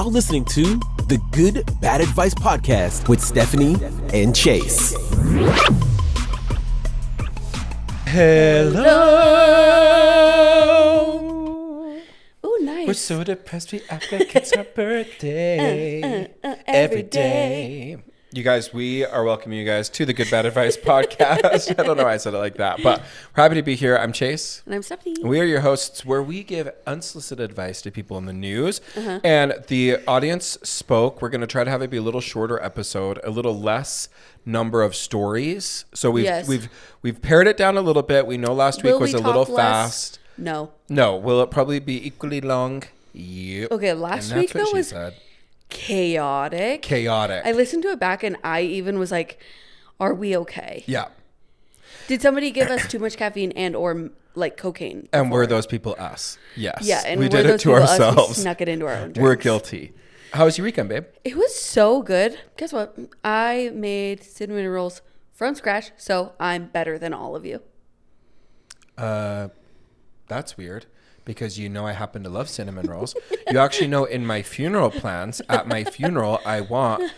now listening to the Good Bad Advice Podcast with Stephanie and Chase. Hello. Oh, nice. We're so depressed we act like it's our birthday every day. You guys, we are welcoming you guys to the Good Bad Advice Podcast. I don't know why I said it like that, but we're happy to be here. I'm Chase. And I'm Stephanie. We are your hosts where we give unsolicited advice to people in the news. And the audience spoke. We're going to try to have it be a little shorter episode, a little less number of stories. So we've pared it down a little bit. We know last week was a little fast. No. Will it probably be equally long? Yep. Okay, last week though was chaotic. I listened to it back and I even was like, are we okay? Yeah. Did somebody give us too much caffeine and or like cocaine? And were those people us? Yes. Yeah, and we did it to ourselves. We snuck it into our own drinks. We're guilty. How was your weekend, babe? It was so good. Guess what? I made cinnamon rolls from scratch, so I'm better than all of you. That's weird. Because you know I happen to love cinnamon rolls. You actually know in my funeral plans, at my funeral, I want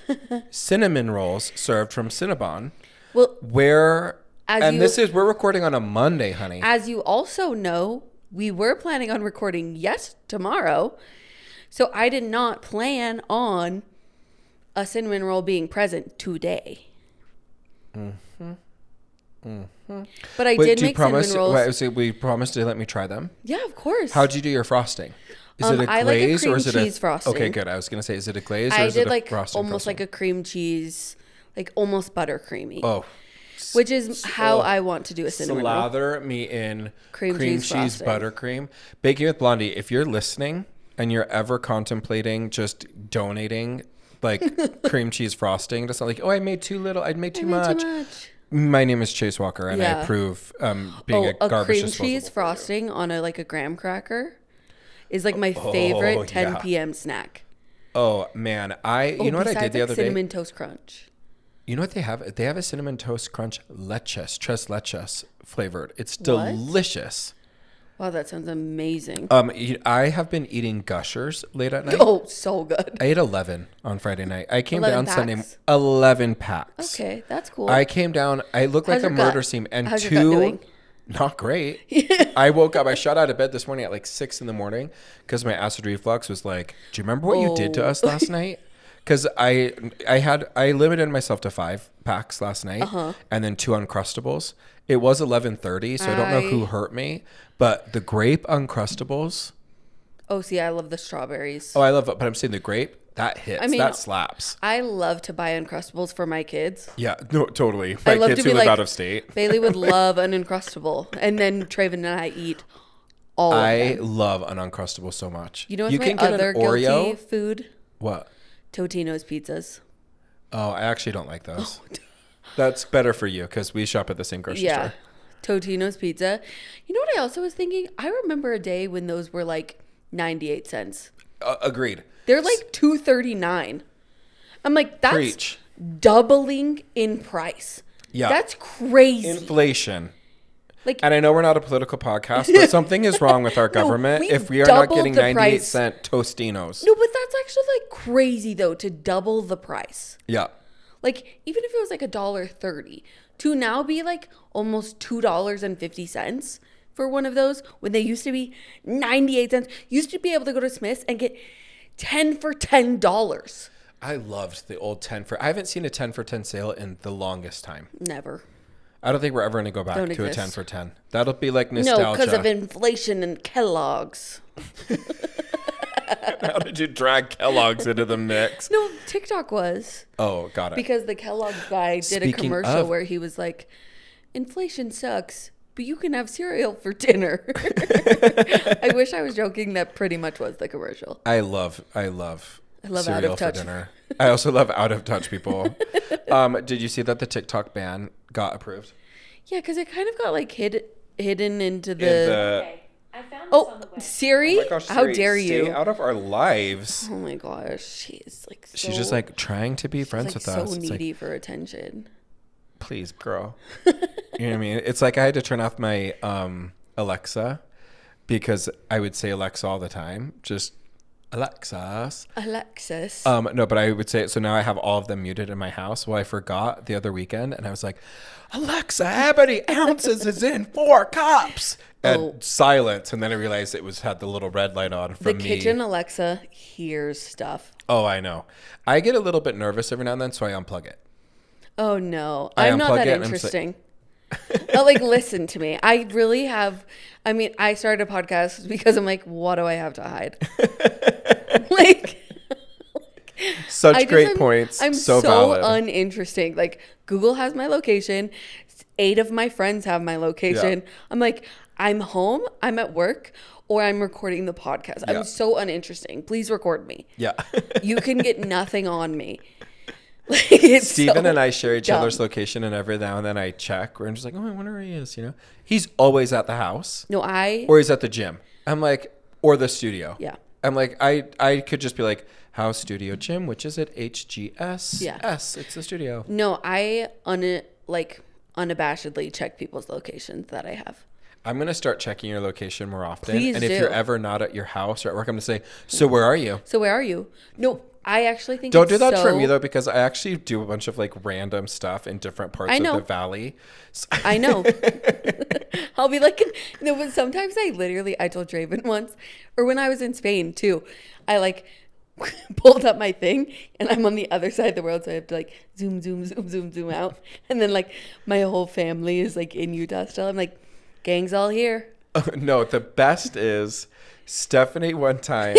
cinnamon rolls served from Cinnabon. Well, we're recording on a Monday, honey. As you also know, we were planning on recording tomorrow. So I did not plan on a cinnamon roll being present today. But I did make cinnamon rolls. We promised to let me try them? Yeah, of course. How'd you do your frosting? Is it a glaze I like a cream or is it cheese frosting. Okay, good. I was going to say, is it a glaze or I is it did a like frosting? Almost like a cream cheese, like almost buttercreamy. Oh. Which is how I want to do a cinnamon roll. Slather me in cream cheese frosting. buttercream. Baking with Blondie, if you're listening and you're ever contemplating just donating like cream cheese frosting, it's not like, oh, I made too little, I made too much. My name is Chase Walker, and I approve being a garbage cream cheese frosting on a graham cracker is like my favorite 10 p.m. snack. Oh man, you know what I did the other day? Cinnamon toast crunch. You know what they have? They have a cinnamon toast crunch tres leches flavored. It's delicious. Wow, that sounds amazing. I have been eating Gushers late at night. Oh, so good. I ate 11 on Friday night. I came down packs? Sunday. 11 packs. Okay, that's cool. I came down. I looked like a murder scene. And How's your gut doing? Not great. I woke up. I shot out of bed this morning at like 6 in the morning because my acid reflux was like, do you remember what you did to us last night? Because I limited myself to 5 packs last night and then 2 Uncrustables. It was 11:30, so I don't know who hurt me, but the grape Uncrustables. Oh, see, I love the strawberries. Oh, I love it, but I'm saying the grape, that hits. I mean, that slaps. I love to buy Uncrustables for my kids. Yeah, no, totally. My kids who live out of state. Bailey would love an Uncrustable, and then Traven and I eat all of them. I love an Uncrustable so much. You know what's my other guilty food? What? Totino's pizzas. Oh, I actually don't like those. That's better for you because we shop at the same grocery store. Totino's pizza. You know what I also was thinking? I remember a day when those were like 98 cents. Agreed. They're like $2.39. I'm like, that's doubling in price. Yeah. That's crazy. Inflation. And I know we're not a political podcast, but something is wrong with our government if we are not getting 98-cent Tostinos. No, but that's actually like crazy though, to double the price. Yeah. Like, even if it was like $1.30, to now be like almost $2.50 for one of those, when they used to be 98 cents. Used to be able to go to Smith's and get 10 for $10. I loved the old 10 for. I haven't seen a 10 for 10 sale in the longest time. Never. I don't think we're ever going to go back to a 10 for 10. That'll be like nostalgia. No, because of inflation and Kellogg's. How did you drag Kellogg's into the mix? No, TikTok was. Oh, got it. Because the Kellogg's guy did a commercial where he was like, inflation sucks, but you can have cereal for dinner. I wish I was joking. That pretty much was the commercial. I love cereal Out of Touch for dinner. I also love Out of Touch people. Did you see that the TikTok ban got approved? Yeah, because it kind of got like hidden into the... Okay. I found this on the web. Siri? Oh my gosh, How Siri, dare you? Stay out of our lives. Oh my gosh, she's like so... She's just like trying to be friends with us. So needy for attention. Please, girl. You know what I mean? It's like I had to turn off my Alexa because I would say Alexa all the time. Just Alexis. Alexis. No, but I would say, so now I have all of them muted in my house. Well, I forgot the other weekend and I was like, Alexa, how many ounces is in 4 cups? And silence. And then I realized had the little red light on from The me. kitchen Alexa hears stuff. Oh, I know. I get a little bit nervous every now and then, so I unplug it. Oh no, I I'm not unplug that it and I'm interesting. But like, listen to me. I really have. I mean, I started a podcast because I'm like, what do I have to hide? Like, Such great points. I'm so so valid. uninteresting. Like, Google has my location. 8 of my friends have my location. Yeah. I'm like, I'm home. I'm at work. Or I'm recording the podcast. Yeah. I'm so uninteresting. Please record me. Yeah. You can get nothing on me. Like, Steven so and I share each dumb. other's location, and every now and then I check. We're just like, oh, I wonder where he is, He's always at the house. No, Or he's at the gym. I'm like, or the studio. Yeah. I'm like, I could just be like, house, studio, gym, which is it? HGS? Yeah. S, it's the studio. No, I unabashedly check people's locations that I have. I'm going to start checking your location more often. Please and if do. you're ever not at your house or at work, I'm going to say, so where are you? So where are you? No, I actually think Don't it's do that for so- me, though, because I actually do a bunch of like random stuff in different parts I of know. the valley. So- I know. I'll be like, no, but sometimes I told Draven once, or when I was in Spain too, I like pulled up my thing and I'm on the other side of the world. So I have to like zoom out. And then like my whole family is like in Utah still. I'm like, gang's all here. No, the best is Stephanie one time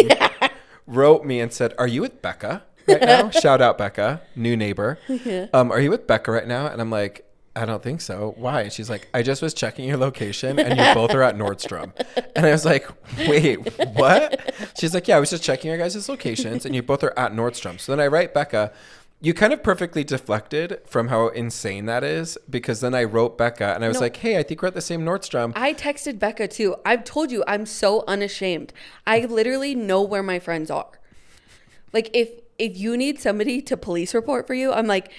wrote me and said, are you with Becca right now? Shout out Becca, new neighbor. Yeah. Are you with Becca right now? And I'm like, I don't think so. Why? And she's like, I just was checking your location and you both are at Nordstrom. And I was like, wait, what? She's like, yeah, I was just checking your guys' locations and you both are at Nordstrom. So then I write Becca, you kind of perfectly deflected from how insane that is, because then I wrote Becca and I was like, hey, I think we're at the same Nordstrom. I texted Becca too. I've told you, I'm so unashamed. I literally know where my friends are. Like if you need somebody to police report for you, I'm like,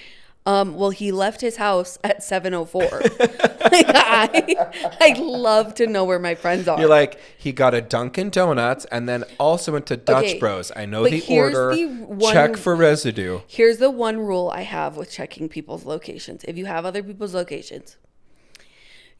well, he left his house at 7:04. Like I love to know where my friends are. You're like, he got a Dunkin' Donuts and then also went to Dutch Okay, Bros. I know but the here's order. the one- Check for residue. Here's the one rule I have with checking people's locations. If you have other people's locations,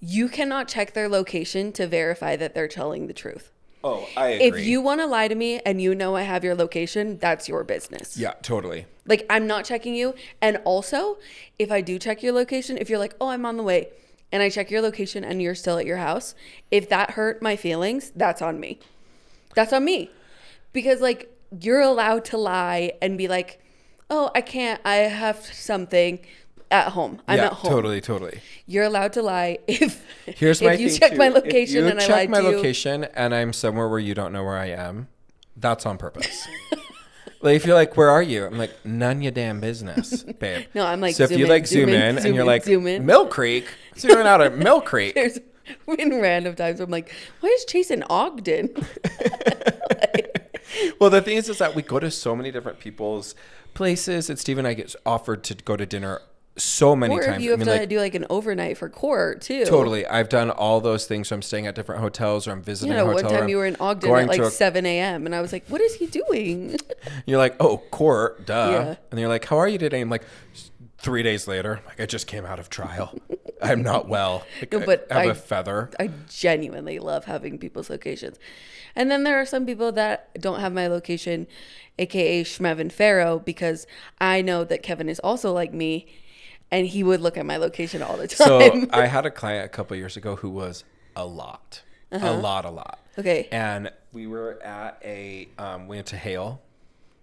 you cannot check their location to verify that they're telling the truth. Oh, I agree. If you want to lie to me and you know I have your location, that's your business. Yeah, totally. Like, I'm not checking you. And also, if I do check your location, if you're like, oh, I'm on the way, and I check your location and you're still at your house, if that hurt my feelings, that's on me. That's on me. Because, like, you're allowed to lie and be like, oh, I can't, I have something at home. I'm at home. Totally. You're allowed to lie if Here's my you thing, check too. my location If and I you lied check my to you. location and I'm somewhere where you don't know where I am, that's on purpose. Like, if you're like, where are you? I'm like, none your damn business, babe. No, I'm like, so if you like zoom in and you're like, zoom in. Mill Creek, zooming out at Mill Creek. There's been random times where I'm like, why is Chase in Ogden? Well, the thing is that we go to so many different people's places. And Steve and I get offered to go to dinner so many Or times. if you have to do like an overnight for court too. Totally. I've done all those things. So I'm staying at different hotels or I'm visiting You know, a one hotel. or time I'm you were in Ogden going at like to 7 a.m. and I was like, what is he doing? You're like, oh, court, duh. Yeah. And you're like, how are you today? I'm like, 3 days later, like, I just came out of trial. I'm not well. Like, No, but I have a feather. I genuinely love having people's locations. And then there are some people that don't have my location, aka Shmevin Pharaoh, because I know that Kevin is also like me and he would look at my location all the time. So I had a client a couple years ago who was a lot. A lot. Okay. And we were at we went to Hale,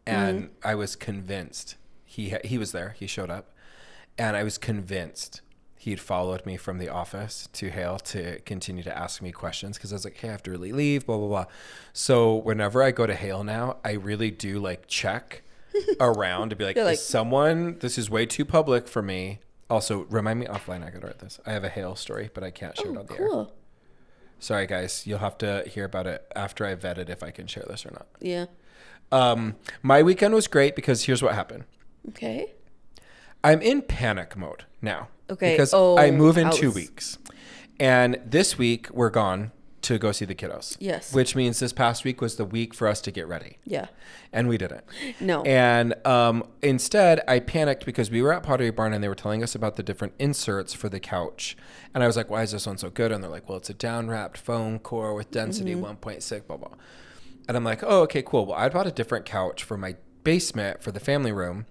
and I was convinced he was there. He showed up, and I was convinced he'd followed me from the office to Hale to continue to ask me questions, because I was like, hey, I have to really leave, blah, blah, blah. So whenever I go to Hale now, I really do like check around to be like, like, is someone, this is way too public for me. Also, remind me offline, I gotta write this. I have a Hale story, but I can't share it on the air. Cool. Sorry, guys. You'll have to hear about it after I vetted if I can share this or not. Yeah. My weekend was great because here's what happened. Okay. I'm in panic mode now. Okay. Because I move in 2 weeks. And this week, we're gone to go see the kiddos. Yes. Which means this past week was the week for us to get ready. Yeah. And we didn't. No. And instead, I panicked because we were at Pottery Barn and they were telling us about the different inserts for the couch. And I was like, why is this one so good? And they're like, well, it's a down wrapped foam core with density 1.6, blah, blah. And I'm like, oh, okay, cool. Well, I bought a different couch for my basement for the family room.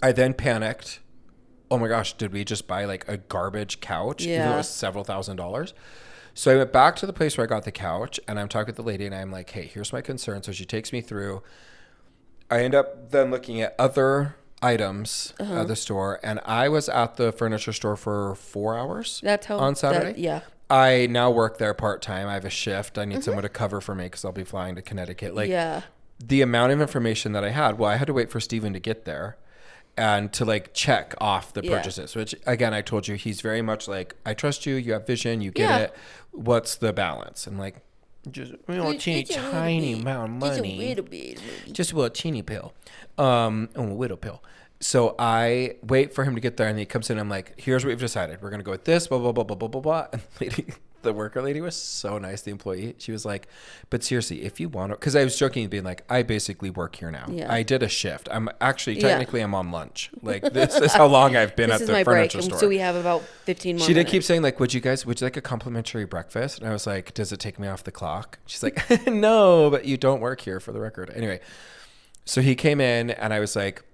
I then panicked. Oh my gosh, did we just buy like a garbage couch? Yeah. Even though it was several $1,000s. So I went back to the place where I got the couch and I'm talking with the lady and I'm like, hey, here's my concern. So she takes me through. I end up then looking at other items at the store. And I was at the furniture store for 4 hours on Saturday. Yeah. I now work there part-time. I have a shift. I need someone to cover for me because I'll be flying to Connecticut. Like the amount of information that I had, well, I had to wait for Steven to get there. And to like check off the purchases, which again, I told you, he's very much like, I trust you, you have vision, you get it. What's the balance? And like, just tiny amount of money. Just a little teeny pill. A widow pill. So I wait for him to get there and he comes in and I'm like, here's what we've decided. We're going to go with this, blah, blah, blah, blah, blah, blah, blah. And the worker lady was so nice, the employee. She was like, but seriously, if you want to, because I was joking, being like, I basically work here now. Yeah. I did a shift. I'm actually, technically, I'm on lunch. Like, this is how long I've been at the furniture store. So we have about 15 more She minutes. did keep saying, like, would you like a complimentary breakfast? And I was like, does it take me off the clock? She's like, no, but you don't work here, for the record. Anyway, so he came in and I was like,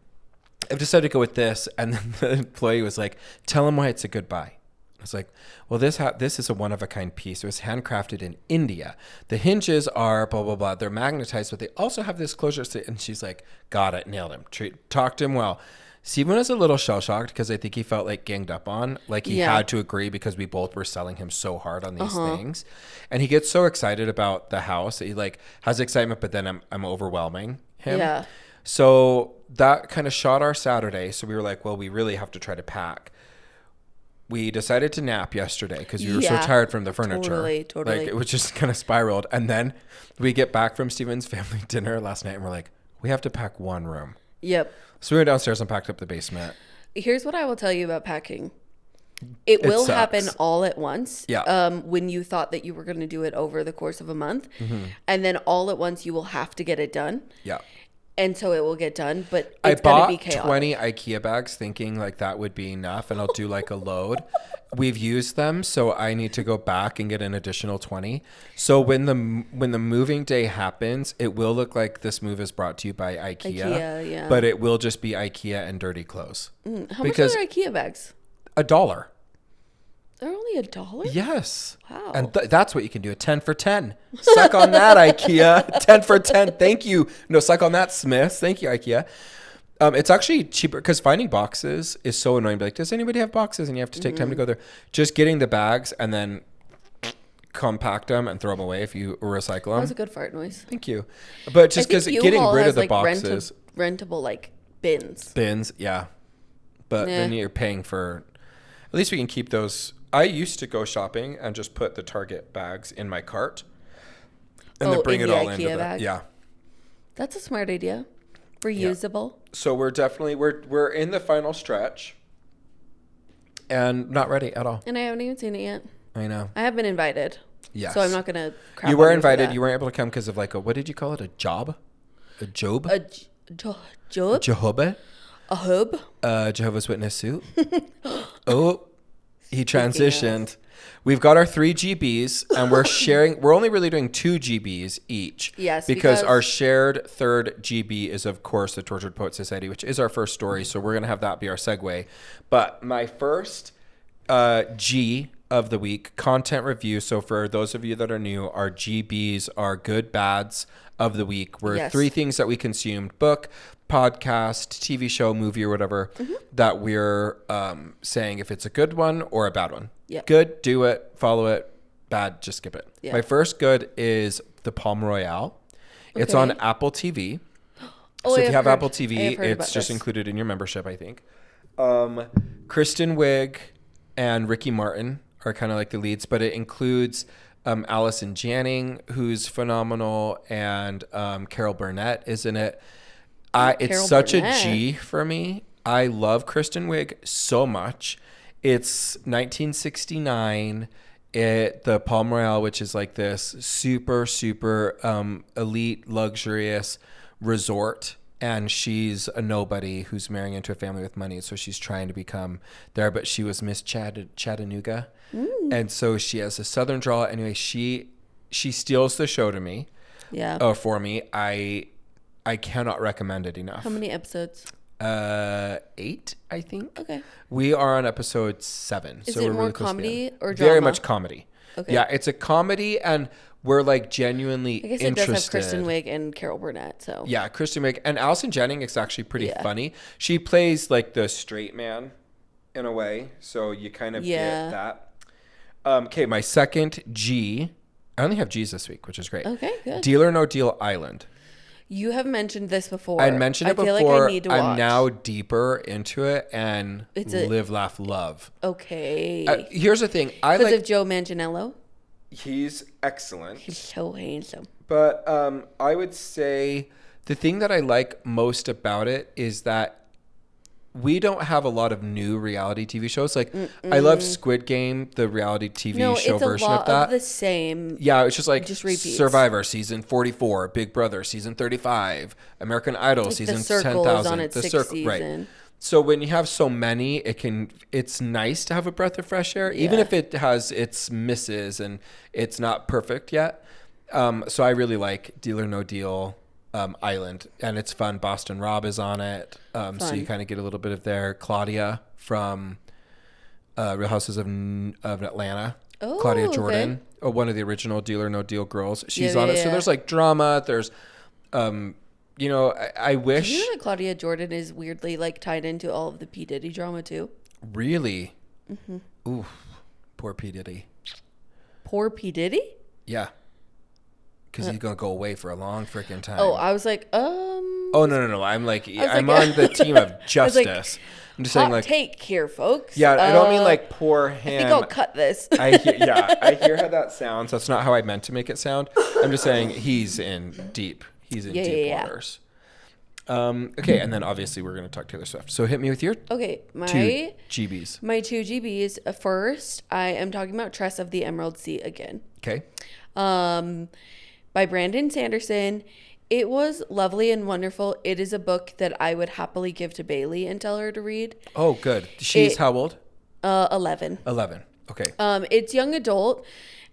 I've decided to go with this. And then the employee was like, tell him why it's a good buy. I was like, well, this is a one-of-a-kind piece. It was handcrafted in India. The hinges are blah, blah, blah. They're magnetized, but they also have this closure. And she's like, got it, nailed him. Talked to him well. Steven was a little shell-shocked because I think he felt like ganged up on. Like he had to agree because we both were selling him so hard on these things. And he gets so excited about the house that he like has excitement, but then I'm overwhelming him. Yeah. So that kind of shot our Saturday. So we were like, well, we really have to try to pack. We decided to nap yesterday because we were so tired from the furniture. Totally. Like it was just kind of spiraled. And then we get back from Steven's family dinner last night and we're like, we have to pack one room. Yep. So we went downstairs and packed up the basement. Here's what I will tell you about packing. It will happen all at once. Yeah. When you thought that you were going to do it over the course of a month. Mm-hmm. And then all at once you will have to get it done. Yeah. And so it will get done, but it's going to be chaotic. I bought 20 IKEA bags thinking like that would be enough and I'll do like a load. We've used them, so I need to go back and get an additional 20. So when the moving day happens, it will look like this move is brought to you by IKEA, but it will just be IKEA and dirty clothes. How much are IKEA bags? $1. They're only $1? Yes. Wow. And that's what you can do. A 10 for 10. Suck on that, IKEA. 10 for 10. Thank you. No, suck on that, Smiths. Thank you, IKEA. It's actually cheaper because finding boxes is so annoying. Be like, does anybody have boxes? And you have to take time to go there. Just getting the bags and then compact them and throw them away if you recycle them. That was a good fart noise. Thank you. But just because getting rid of the boxes. Rentable like bins. Bins, yeah. But then you're paying for, at least we can keep those. I used to go shopping and just put the Target bags in my cart and then bring it all into the bag. Yeah. That's a smart idea. Reusable. Yeah. So we're definitely we're in the final stretch and not ready at all. And I haven't even seen it yet. I know. I have been invited. Yes. So I'm not going to You were invited. You weren't able to come because of like what did you call it? A job? A job? Job? Jehovah? A hub? Jehovah's Witness suit. Oh. He transitioned. We've got our 3 GBs and we're sharing. We're only really doing 2 GBs each. Yes. Because our shared third GB is, of course, the Tortured Poet Society, which is our first story. So we're going to have that be our segue. But my first G of the week, content review. So for those of you that are new, our GBs are good bads of the week. We're 3 things that we consumed: book, podcast, TV show, movie, or whatever, that we're saying if it's a good one or a bad one. Yep. Good, do it, follow it. Bad, just skip it. Yeah. My first good is the Palm Royale. Okay. It's on Apple TV. So if you have Apple TV, it's just included in your membership, I think. Kristen Wiig and Ricky Martin are kind of like the leads, but it includes Allison Janney, who's phenomenal, and Carol Burnett is in it. It's such a G for me. I love Kristen Wiig so much. It's 1969. the Palm Royale, which is like this super, super elite, luxurious resort. And she's a nobody who's marrying into a family with money. So she's trying to become there, but she was Miss Chattanooga. And so she has a Southern drawl. Anyway, she steals the show to me. Yeah. For me. I cannot recommend it enough. How many episodes? 8, I think. Okay. We are on episode 7. Is so it we're more really close to the comedy end. or drama? Very much comedy. Okay. Yeah, it's a comedy, and we're like genuinely I guess interested. it does have Kristen Wiig and Carol Burnett. So Yeah, Kristen Wiig and Allison Jennings is actually pretty funny. She plays like the straight man in a way, so you kind of get that. Okay, my second G. I only have G's this week, which is great. Okay, good. Deal or No Deal Island. You have mentioned this before. I mentioned it before. I feel like I need to watch. I'm now deeper into it and live, laugh, love. Okay. Here's the thing. I Because like. of Joe Manganiello. He's excellent. He's so handsome. But I would say the thing that I like most about it is that we don't have a lot of new reality TV shows. Like, I love Squid Game, the reality TV show version of that. No, it's a lot of the same. Yeah, it's just like repeats. Survivor season 44, Big Brother season 35, American Idol Like season the Circle 10,000. is on its sixth season. Right. So when you have so many, it's nice to have a breath of fresh air, even if it has its misses and it's not perfect yet. So I really like Deal or No Deal Island, and it's fun. Boston Rob is on it, so you kind of get a little bit of their Claudia from Real Houses of Atlanta. Oh, Claudia Jordan, okay. or one of the original Deal or No Deal girls. She's Yeah, on it. yeah, So there's like drama. There's, I wish. Do you know that Claudia Jordan is weirdly like tied into all of the P. Diddy drama too? Really? Ooh, poor P. Diddy. Poor P. Diddy? Yeah. Because he's going to go away for a long freaking time. Oh, I was like, Oh, no. I'm like, I'm like- on the team of justice. like, I'm just saying, hot like, take here, folks. yeah, I don't mean like poor him. I think I'll cut this. I hear how that sounds. That's not how I meant to make it sound. I'm just saying he's in deep waters. Okay, and then obviously we're going to talk Taylor Swift. So hit me with your Okay, two GBs. My 2 GBs. First, I am talking about Tress of the Emerald Sea again. Okay. By Brandon Sanderson. It was lovely and wonderful. It is a book that I would happily give to Bailey and tell her to read. Oh, good. She's how old? 11. 11. Okay. It's young adult,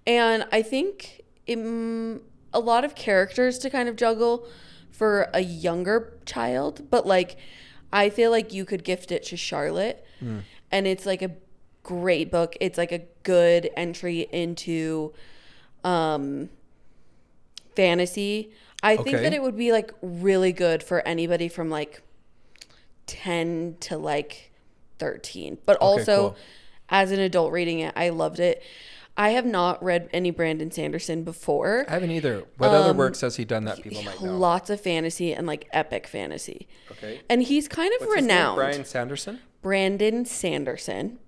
and I think a lot of characters to kind of juggle for a younger child, but like I feel like you could gift it to Charlotte, and it's like a great book. It's like a good entry into fantasy. I think that it would be like really good for anybody from like 10 to like 13, but also as an adult reading it, I loved it. I have not read any Brandon Sanderson before. I haven't either. What other works has he done that people might know? Lots of fantasy and like epic fantasy. Okay. And he's kind of What's renowned. His name? Brian Sanderson? Brandon Sanderson.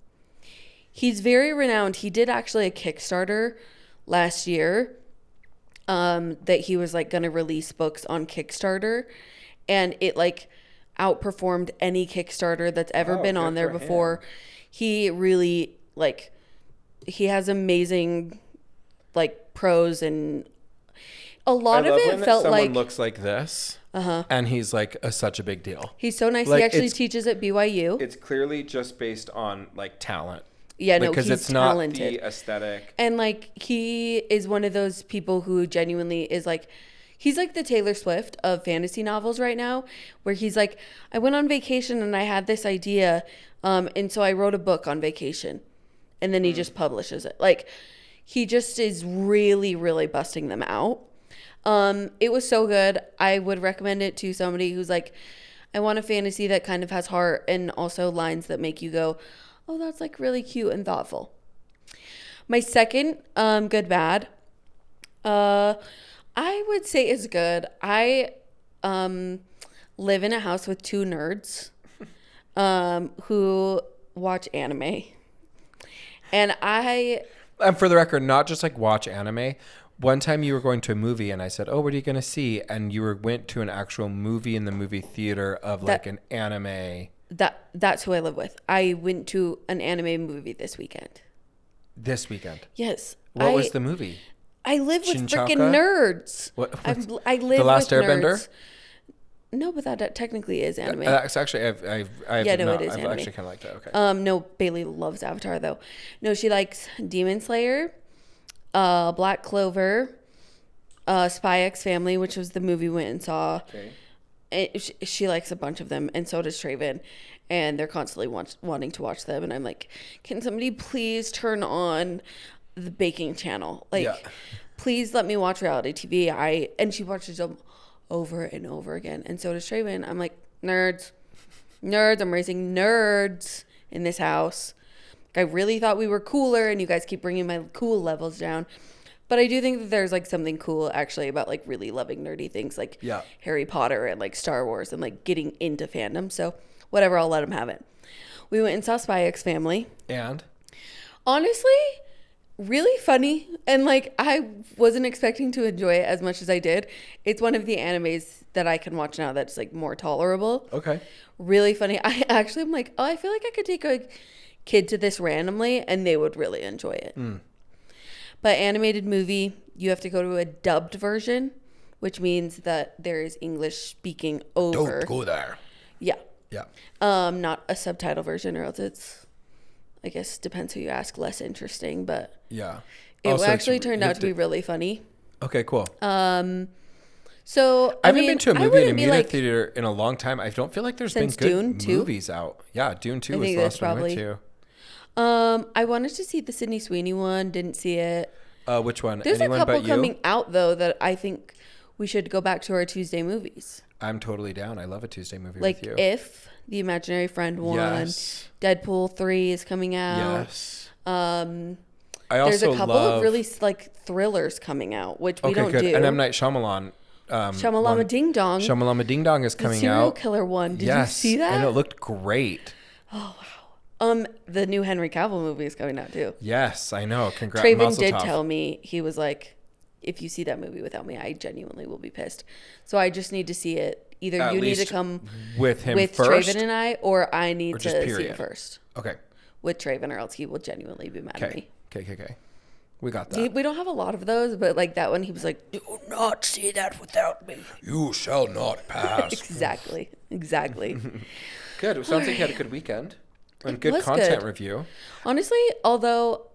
He's very renowned. He did actually a Kickstarter last year that he was like going to release books on Kickstarter, and it like outperformed any Kickstarter that's ever been on there before. Him. He really like, he has amazing like prose, and a lot of it felt like someone looks like this. And he's like such a big deal. He's so nice. Like, he actually teaches at BYU. It's clearly just based on like talent. Yeah, no, because he's it's not talented. the aesthetic. And like he is one of those people who genuinely is like, he's like the Taylor Swift of fantasy novels right now, where he's like, I went on vacation and I had this idea, and so I wrote a book on vacation, and then he just publishes it. Like, he just is really, really busting them out. It was so good. I would recommend it to somebody who's like, I want a fantasy that kind of has heart and also lines that make you go, oh, that's like really cute and thoughtful. My second good bad, I would say is good. I live in a house with 2 nerds who watch anime. And for the record, not just like watch anime. One time you were going to a movie and I said, oh, what are you going to see? And you went to an actual movie in the movie theater of like an anime. That's who I live with. I went to an anime movie this weekend. This weekend. Yes. What was the movie? I live with Chinchaka? freaking nerds. What? I live The Last with Airbender? nerds. No, but that technically is anime. That's actually, I've Yeah, no, not, it is I've anime. actually kind of like that. Okay. No, Bailey loves Avatar though. No, she likes Demon Slayer, Black Clover, Spy X Family, which was the movie we went and saw. Okay. She likes a bunch of them, and so does Traven. And they're constantly wanting to watch them. And I'm like, can somebody please turn on the baking channel? Like, please let me watch reality TV. And she watches them over and over again. And so does Traven. I'm like, nerds. I'm raising nerds in this house. I really thought we were cooler, and you guys keep bringing my cool levels down. But I do think that there's like something cool actually about like really loving nerdy things like Harry Potter and like Star Wars and like getting into fandom. So whatever, I'll let them have it. We went and saw Spy X Family. And? Honestly, really funny. And like, I wasn't expecting to enjoy it as much as I did. It's one of the animes that I can watch now that's like more tolerable. Okay. Really funny. I actually am like, oh, I feel like I could take a kid to this randomly and they would really enjoy it. But animated movie, you have to go to a dubbed version, which means that there is English speaking over. Don't go there. Yeah. Yeah. Not a subtitle version, or else it's, I guess, depends who you ask, less interesting. But Yeah. it actually turned out to be really funny. Okay, cool. So I haven't been to a movie in a movie like, theater in a long time. I don't feel like there's been Since good Dune 2? movies out. Yeah, Dune 2 I was think the that's last one I went to. I wanted to see the Sydney Sweeney one. Didn't see it. Which one? There's Anyone a couple But You? coming out though that I think we should go back to our Tuesday movies. I'm totally down. I love a Tuesday movie Like with you. If the Imaginary Friend one, Yes. Deadpool 3 is coming out. Yes. I also there's a couple love... of really like thrillers coming out, which we don't good. do. And M. Night Shyamalan. Shamalama Ding Dong. Shamalama Ding Dong is The coming serial out. killer one. Did Yes. you see that? And it looked great. The new Henry Cavill movie is coming out too. Yes, I know. Congrats. Traven did tell me, he was like, if you see that movie without me, I genuinely will be pissed. So I just need to see it. Either At you need to least come with him with first, Traven and I, or I need or to just see period? it first Okay. with Traven, or else he will genuinely be mad at me. Okay. We got that. We don't have a lot of those, but like that one, he was like, do not see that without me. You shall not pass. Exactly. Good. It sounds like you had a good weekend. And good was content good. review. Honestly, although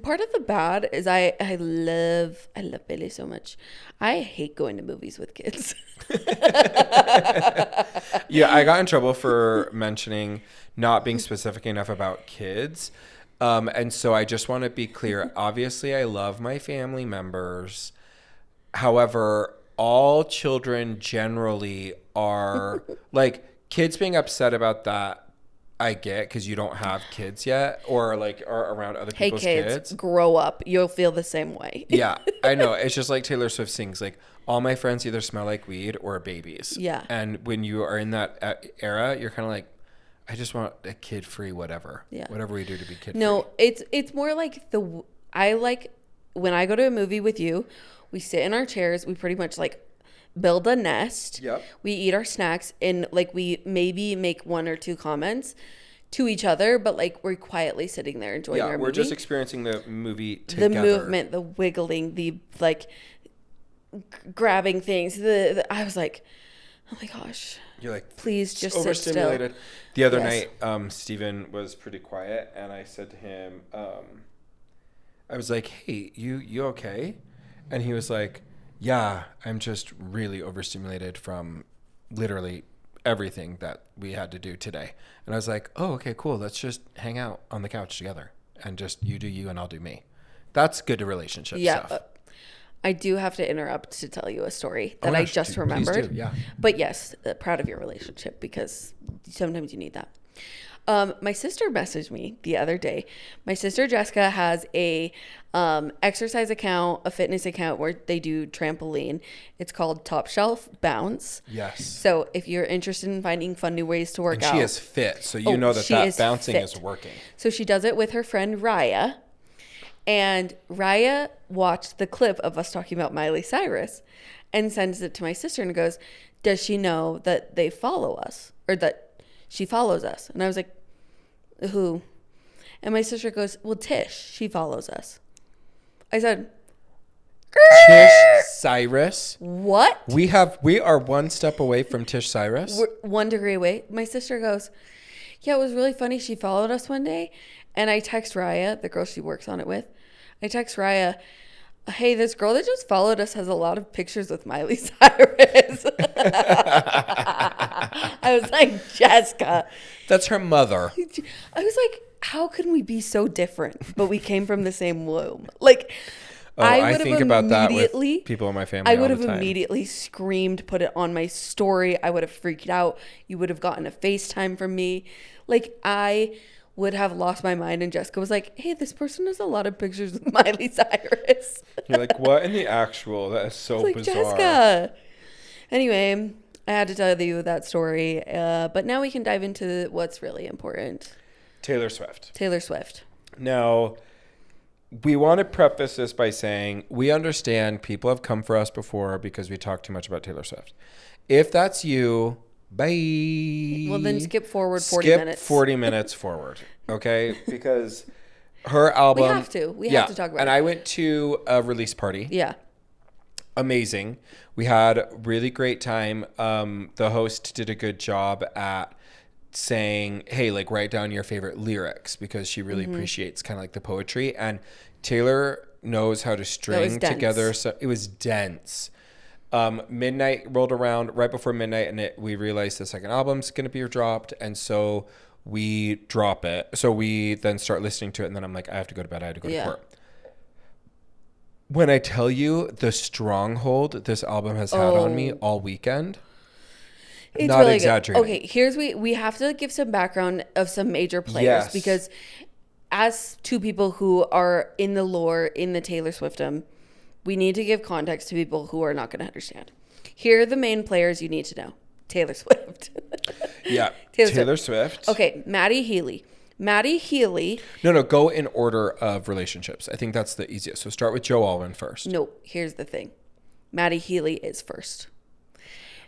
part of the bad is I love Bailey so much. I hate going to movies with kids. Yeah, I got in trouble for mentioning not being specific enough about kids. And so I just want to be clear. Obviously, I love my family members. However, all children generally are like kids being upset about that. I get because you don't have kids yet or like are around other Hey people's kids, grow up. You'll feel the same way. Yeah, I know. It's just like Taylor Swift sings, like, all my friends either smell like weed or are babies. Yeah. And when you are in that era, you're kind of like, I just want a kid-free whatever. Yeah. Whatever we do to be kid-free. No, it's more like I like when I go to a movie with you, we sit in our chairs, we pretty much like build a nest. Yep. We eat our snacks and like we maybe make one or two comments to each other, but like we're quietly sitting there enjoying our movie. Yeah, we're just experiencing the movie together. The movement, the wiggling, the like grabbing things. I was like, oh my gosh. You're like, please just sit still. overstimulated. The other Yes. night, Steven was pretty quiet, and I said to him, I was like, hey, you okay? And he was like, yeah, I'm just really overstimulated from literally everything that we had to do today. And I was like, oh, okay, cool. Let's just hang out on the couch together and just you do you and I'll do me. That's good relationship stuff. I do have to interrupt to tell you a story that I just remembered. Please do, yeah. But yes, proud of your relationship because sometimes you need that. My sister messaged me the other day. My sister Jessica has a exercise account, a fitness account where they do trampoline. It's called Top Shelf Bounce. Yes. So if you're interested in finding fun new ways to work And out. she is fit, so you know she that is bouncing fit. is working. So she does it with her friend Raya. And Raya watched the clip of us talking about Miley Cyrus and sends it to my sister and goes, does she know that they follow us or that she follows us? And I was like, who? And my sister goes, well, Tish, she follows us. I said, Tish Cyrus. what? We are one step away from Tish Cyrus. We're 1 degree away. My sister goes, yeah, it was really funny. She followed us one day. And I text Raya, the girl she works on it with. I text Raya, hey, this girl that just followed us has a lot of pictures with Miley Cyrus. I was like, Jessica. That's her mother. I was like, how can we be so different, but we came from the same womb? Like, I think about that with people in my family. I would all have the time. immediately screamed, put it on my story. I would have freaked out. You would have gotten a FaceTime from me. Like, I would have lost my mind. And Jessica was like, hey, this person has a lot of pictures with Miley Cyrus. You're like, what in the actual? That is so like, bizarre. Jessica. Anyway, I had to tell you that story. But now we can dive into what's really important. Taylor Swift. Taylor Swift. Now, we want to preface this by saying we understand people have come for us before because we talk too much about Taylor Swift. If that's you, bye. Well, then skip forward 40 minutes. Skip 40 minutes forward, okay? Because her album... We have to. We have to talk about it. And I went to a release party. Yeah. Amazing. We had a really great time. The host did a good job at saying, hey, like, write down your favorite lyrics because she really appreciates kind of like the poetry. And Taylor knows how to string together. So it was dense. Midnight rolled around right before midnight, and we realized the second album's going to be dropped. And so we drop it. So we then start listening to it. And then I'm like, I have to go to bed. I have to go to court. When I tell you the stronghold this album has had on me all weekend, it's not really exaggerating. Good. Okay, we have to give some background of some major players because as two people who are in the lore in the Taylor Swiftum, we need to give context to people who are not going to understand. Here are the main players you need to know. Taylor Swift. Taylor Swift. Okay, Maddie Healy. No, go in order of relationships. I think that's the easiest. So start with Joe Alwyn first. No, here's the thing. Maddie Healy is first.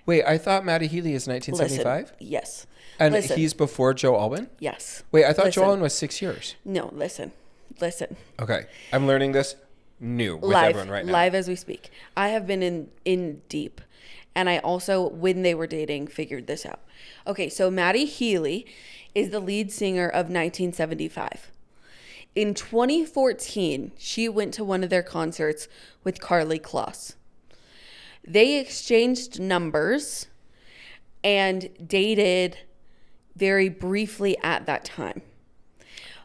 Wait, I thought Maddie Healy is 1975? Listen, yes. And he's before Joe Alwyn? Yes. Wait, I thought Joe Alwyn was 6 years. No, listen. Okay, I'm learning this new with everyone right now. Live as we speak. I have been in deep. And I also, when they were dating, figured this out. Okay, so Maddie Healy is the lead singer of 1975. In 2014, she went to one of their concerts with Karlie Kloss. They exchanged numbers and dated very briefly at that time.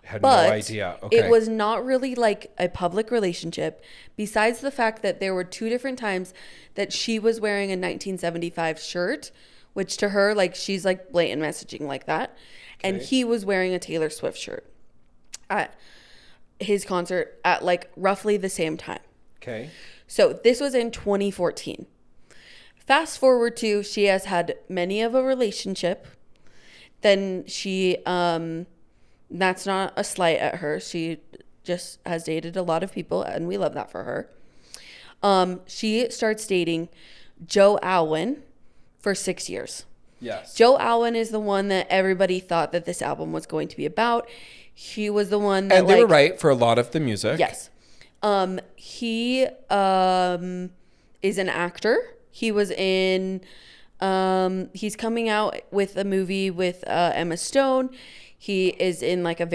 Had no idea. Okay. It was not really like a public relationship, besides the fact that there were two different times that she was wearing a 1975 shirt, which to her, like, she's like blatant messaging like that. Okay. And he was wearing a Taylor Swift shirt at his concert at like roughly the same time. Okay. So this was in 2014. Fast forward to she has had many of a relationship. Then she, that's not a slight at her. She just has dated a lot of people, and we love that for her. She starts dating Joe Alwyn for 6 years. Yes. Joe Alwyn is the one that everybody thought that this album was going to be about. He was the one that, and they were right for a lot of the music. Yes. He is an actor. He was in, he's coming out with a movie with Emma Stone. He is in like a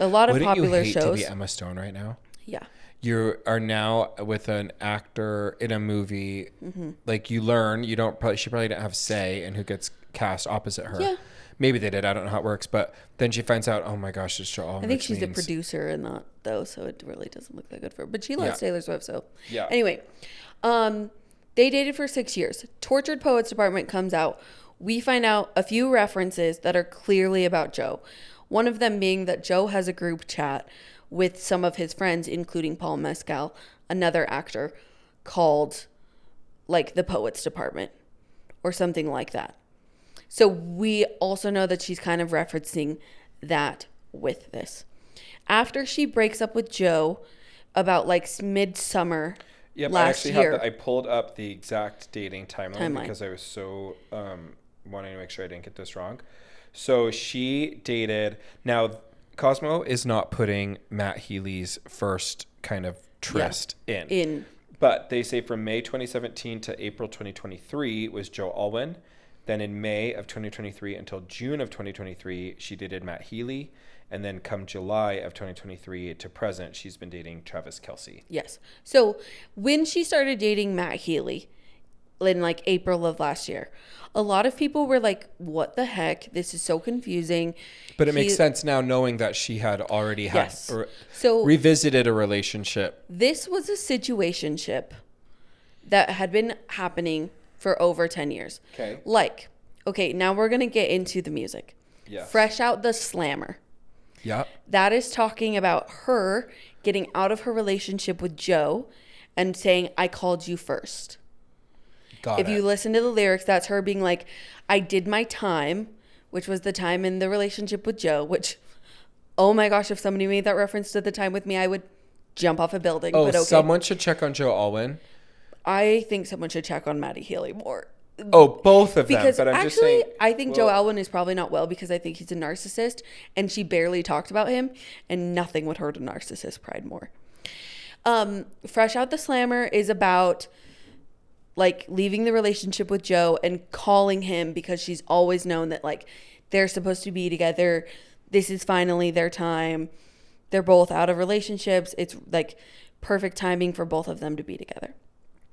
lot of popular shows. Wouldn't you hate to be Emma Stone right now? Yeah. You are now with an actor in a movie. Mm-hmm. Like, you learn, she probably didn't have say in who gets cast opposite her. Yeah. Maybe they did. I don't know how it works. But then she finds out, oh my gosh, it's Joe Alwyn. I think she's a producer in that, though, so it really doesn't look that good for her. But she loves Taylor Swift, so. Yeah. Anyway, they dated for 6 years. Tortured Poets Department comes out. We find out a few references that are clearly about Joe. One of them being that Joe has a group chat with some of his friends, including Paul Mescal, another actor, called like the Poets Department or something like that. So we also know that she's kind of referencing that with this. After she breaks up with Joe about like midsummer last year. I pulled up the exact dating timeline. Because I was so wanting to make sure I didn't get this wrong. So she dated, now Cosmo is not putting Matt Healy's first kind of tryst in. But they say from May 2017 to April 2023 was Joe Alwyn. Then in May of 2023 until June of 2023, she dated Matt Healy. And then come July of 2023 to present, she's been dating Travis Kelce. Yes. So when she started dating Matt Healy in like April of last year, a lot of people were like, what the heck? This is so confusing. But it makes sense now knowing that she had already had revisited a relationship. This was a situationship that had been happening for over 10 years. Okay. Like, okay, now we're going to get into the music. Yes. Fresh Out the Slammer. Yeah. That is talking about her getting out of her relationship with Joe and saying, I called you first. If you listen to the lyrics, that's her being like, I did my time, which was the time in the relationship with Joe, which, oh my gosh, if somebody made that reference to the time with me, I would jump off a building. Oh, but okay. Someone should check on Joe Alwyn. I think someone should check on Maddie Healy more. Oh, both of them. Because but I'm actually, just saying, I think Joe Alwyn is probably not well because I think he's a narcissist and she barely talked about him and nothing would hurt a narcissist pride more. Fresh Out the Slammer is about like leaving the relationship with Joe and calling him because she's always known that like they're supposed to be together. This is finally their time. They're both out of relationships. It's like perfect timing for both of them to be together.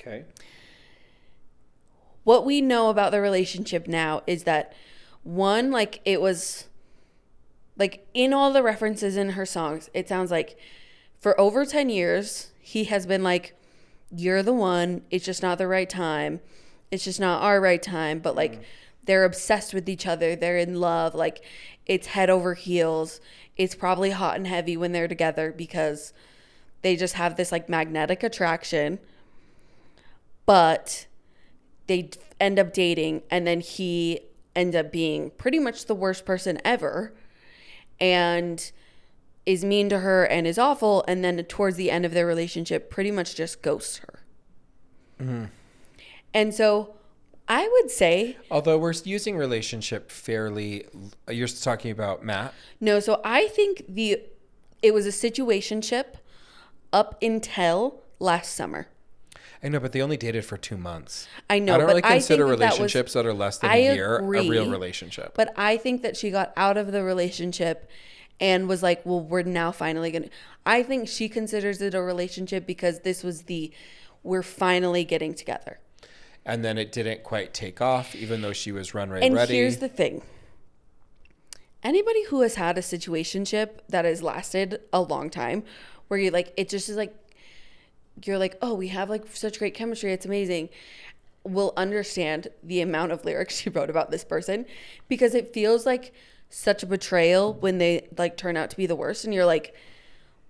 Okay. What we know about the relationship now is that one, like it was like in all the references in her songs, it sounds like for over 10 years, he has been like, you're the one. It's just not the right time. It's just not our right time. But like they're obsessed with each other. They're in love. Like it's head over heels. It's probably hot and heavy when they're together because they just have this like magnetic attraction. But they end up dating and then he ends up being pretty much the worst person ever and is mean to her and is awful, and then towards the end of their relationship pretty much just ghosts her. Mm-hmm. And so I would say, although we're using relationship fairly, you're talking about Matt? No, so I think it was a situationship up until last summer. I know, but they only dated for 2 months. I know, I don't but really I consider think relationships that are less than a year a real relationship. But I think that she got out of the relationship and was like, well, we're now finally going to... I think she considers it a relationship because this was we're finally getting together. And then it didn't quite take off, even though she was ready. And here's the thing. Anybody who has had a situationship that has lasted a long time, where you're like, it just is like, you're like, oh, we have like such great chemistry, it's amazing, will understand the amount of lyrics she wrote about this person, because it feels like such a betrayal when they like turn out to be the worst and you're like,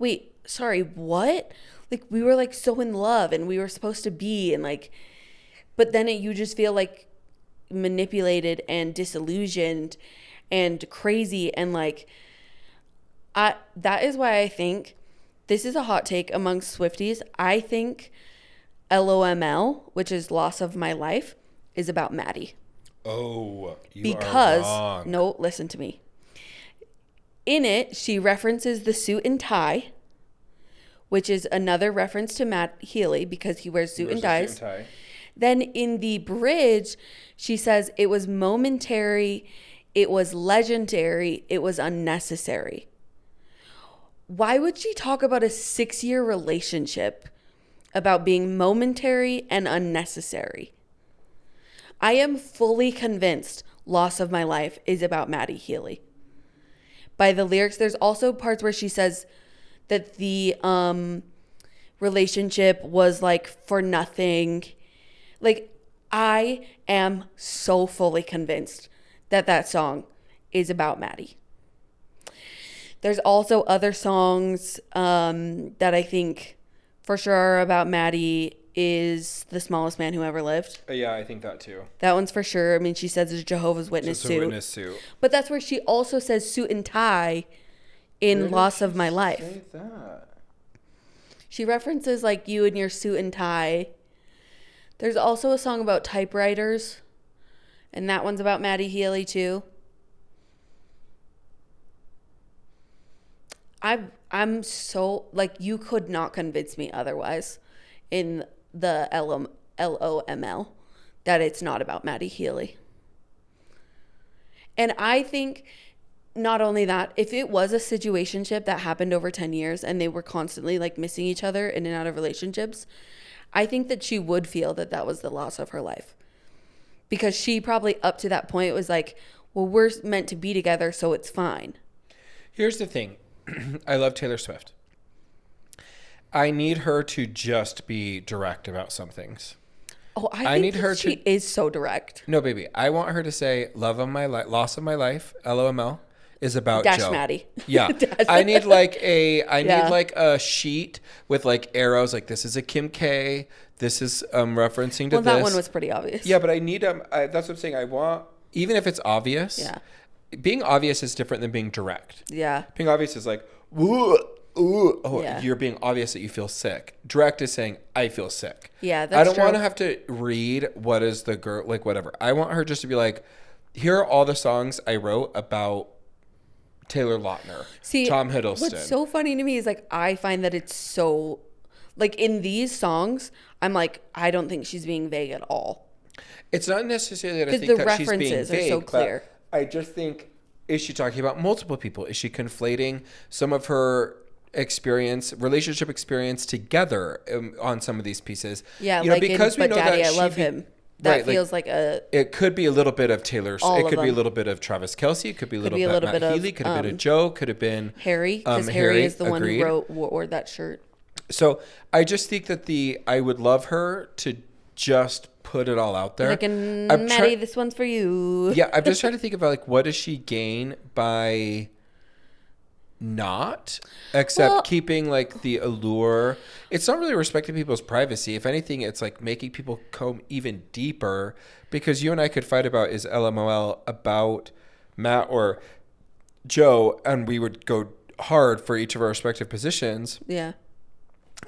wait, sorry, what? Like we were like so in love and we were supposed to be, and like, but then you just feel like manipulated and disillusioned and crazy, and like that is why I think this is a hot take amongst Swifties. I think LOML, which is Loss of My Life, is about Maddie. Oh, you are wrong. No, listen to me. In it, she references the suit and tie, which is another reference to Matt Healy because he wears suit and ties. Then in the bridge, she says it was momentary, it was legendary, it was unnecessary. Why would she talk about a 6-year relationship about being momentary and unnecessary? I am fully convinced Loss of My Life is about Maddie Healy. By the lyrics, there's also parts where she says that the relationship was like for nothing. Like, I am so fully convinced that song is about Maddie. There's also other songs that I think for sure are about Maddie. Is The Smallest Man Who Ever Lived. Yeah, I think that too. That one's for sure. I mean, she says it's a Jehovah's Witness suit. But that's where she also says suit and tie in Loss of My Life. Say that? She references like you and your suit and tie. There's also a song about typewriters, and that one's about Maddie Healy too. I'm so like, you could not convince me otherwise in the LOML that it's not about Maddie Healy. And I think not only that, if it was a situationship that happened over 10 years and they were constantly like missing each other in and out of relationships, I think that she would feel that that was the loss of her life. Because she probably up to that point was like, well, we're meant to be together, so it's fine. Here's the thing. I love Taylor Swift. I need her to just be direct about some things. Oh, I think need her she to... is so direct. No, baby. I want her to say, love of my life, loss of my life, LOML, is about Dash Joe. Maddie. Yeah. Dash. I need like a sheet with like arrows, like this is a Kim K. This is referencing to Well, this. that one was pretty obvious. Yeah, but I need that's what I'm saying. I want, even if it's obvious. Yeah. Being obvious is different than being direct. Yeah. Being obvious is like, ooh, Yeah. you're being obvious that you feel sick. Direct is saying, I feel sick. Yeah, that's I don't true. want to have to read what is the girl, like whatever. I want her just to be like, here are all the songs I wrote about Taylor Lautner, See, Tom Hiddleston. What's so funny to me is like, I find that it's so, like in these songs, I'm like, I don't think she's being vague at all. It's not necessarily that I 'Cause think the that she's being references are vague, so clear. but I just think, is she talking about multiple people? Is she conflating some of her relationship experience together on some of these pieces? Yeah, you know, like because we But know Daddy, that I love him. That right, feels like a... It could be a little bit of Taylor. All It of could be a them. little bit of Travis Kelce. It could be a little be a bit little of Matt bit of, Healy. Could have been a Joe. Could have been Harry, because Harry is the one agreed. who wore that shirt. So I just think that I would love her to just put it all out there. Like, Maddie, this one's for you. Yeah, I'm just trying to think about like, what does she gain by not, except keeping like the allure. It's not really respecting people's privacy. If anything, it's like making people comb even deeper, because you and I could fight about, is LMOL about Matt or Joe, and we would go hard for each of our respective positions. Yeah.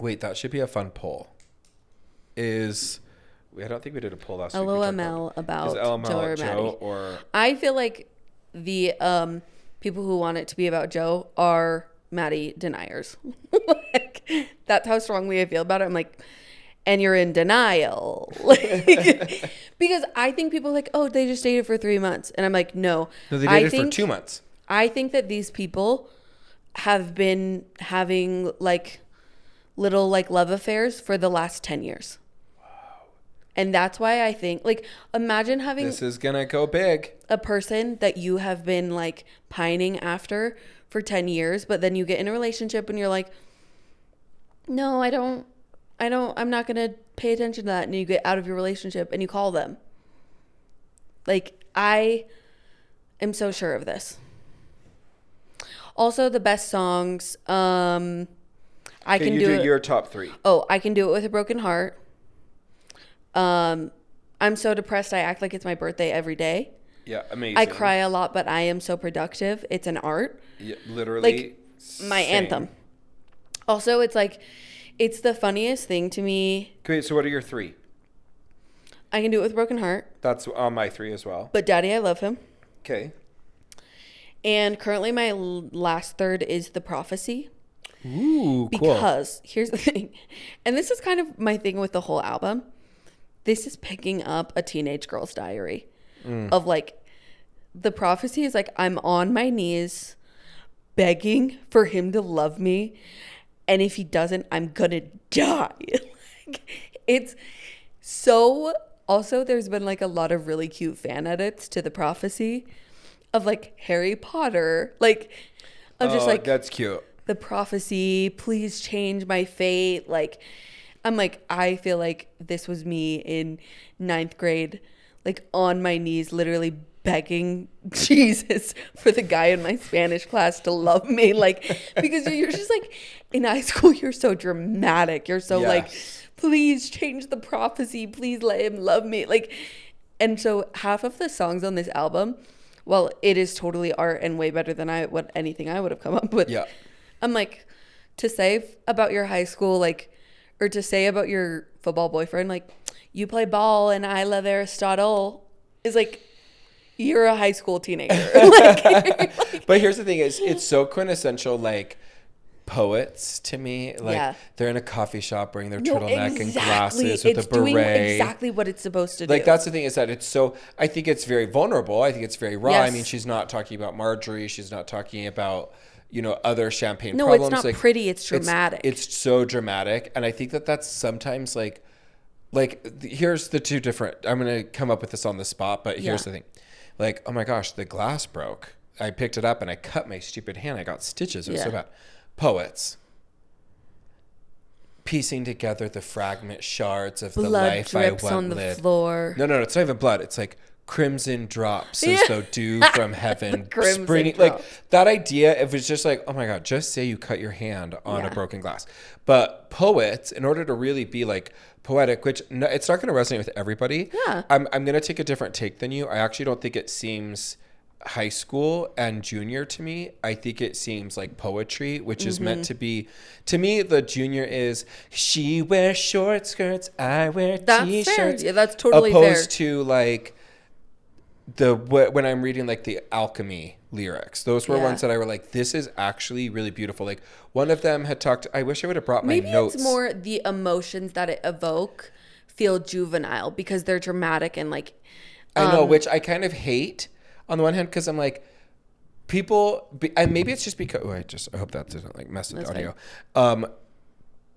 Wait, that should be a fun poll. I don't think we did a poll last week. LOML about is LML Joe or Joe Maddie. or... I feel like the people who want it to be about Joe are Maddie deniers. Like, that's how strongly I feel about it. I'm like, and you're in denial. Like, because I think people are like, oh, they just dated for 3 months. And I'm like, no. No, they dated for 2 months. I think that these people have been having like little like love affairs for the last 10 years. And that's why I think, like, imagine having... This is going to go big. A person that you have been, like, pining after for 10 years, but then you get in a relationship and you're like, no, I'm not going to pay attention to that. And you get out of your relationship and you call them. Like, I am so sure of this. Also, the best songs, I can do your top 3. Oh, I Can Do It With a Broken Heart. I'm so depressed I act like it's my birthday every day. Yeah, amazing. I cry a lot, but I am so productive. It's an art. Yeah, literally. Like, my anthem. Also, it's like, it's the funniest thing to me. Okay, so what are your 3? I Can Do It With a Broken Heart. That's on my 3 as well. But Daddy, I Love Him. Okay. And currently my last third is The Prophecy. Ooh, cool. Because here's the thing. And this is kind of my thing with the whole album. This is picking up a teenage girl's diary of like, The Prophecy is like, I'm on my knees begging for him to love me. And if he doesn't, I'm gonna die. Like, it's so, also there's been like a lot of really cute fan edits to The Prophecy of like Harry Potter. Like, I'm just like, that's cute. The prophecy, please change my fate. Like, I'm like, I feel like this was me in 9th grade, like on my knees, literally begging Jesus for the guy in my Spanish class to love me. Like, because you're just like, in high school, you're so dramatic. You're so like, please change the prophecy. Please let him love me. Like, and so half of the songs on this album, well, it is totally art and way better than anything I would have come up with. Yeah. I'm like, to say about your high school, like, or to say about your football boyfriend, like, you play ball and I love Aristotle, is like, you're a high school teenager. Like, but here's the thing is, it's so quintessential, like, poets to me. Like Yeah. they're in a coffee shop wearing their No, turtleneck and exactly. glasses with It's a beret. doing exactly what it's supposed to do. Like that's the thing, is that it's so, I think it's very vulnerable. I think it's very raw. I Yes. mean, she's not talking about Marjorie. She's not talking about, you know, other champagne No, problems. it's not like, pretty. It's dramatic. It's so dramatic. And I think that that's sometimes here's the two different, I'm going to come up with this on the spot, but here's the thing. Like, oh my gosh, the glass broke. I picked it up and I cut my stupid hand. I got stitches. It was so bad. Poets. Piecing together the fragment shards of the life I drips on once the lived. floor. No, it's not even blood. It's like crimson drops as though dew from heaven. Crimson springing. drops. Like that idea, if it's just like, oh my God, just say you cut your hand on a broken glass. But poets, in order to really be like poetic, which it's not going to resonate with everybody. Yeah. I'm going to take a different take than you. I actually don't think it seems high school and junior to me. I think it seems like poetry, which is meant to be, to me, the junior is, she wears short skirts, I wear That's t-shirts. fair. Yeah, that's totally fair. Opposed to like when I'm reading like the alchemy lyrics, those were ones that I were like, this is actually really beautiful. Like one of them had talked, I wish I would have brought my notes. Maybe it's more the emotions that it evoke feel juvenile because they're dramatic and like. I know, which I kind of hate on the one hand, because I'm like, and maybe it's just because, I hope that didn't like mess with the audio.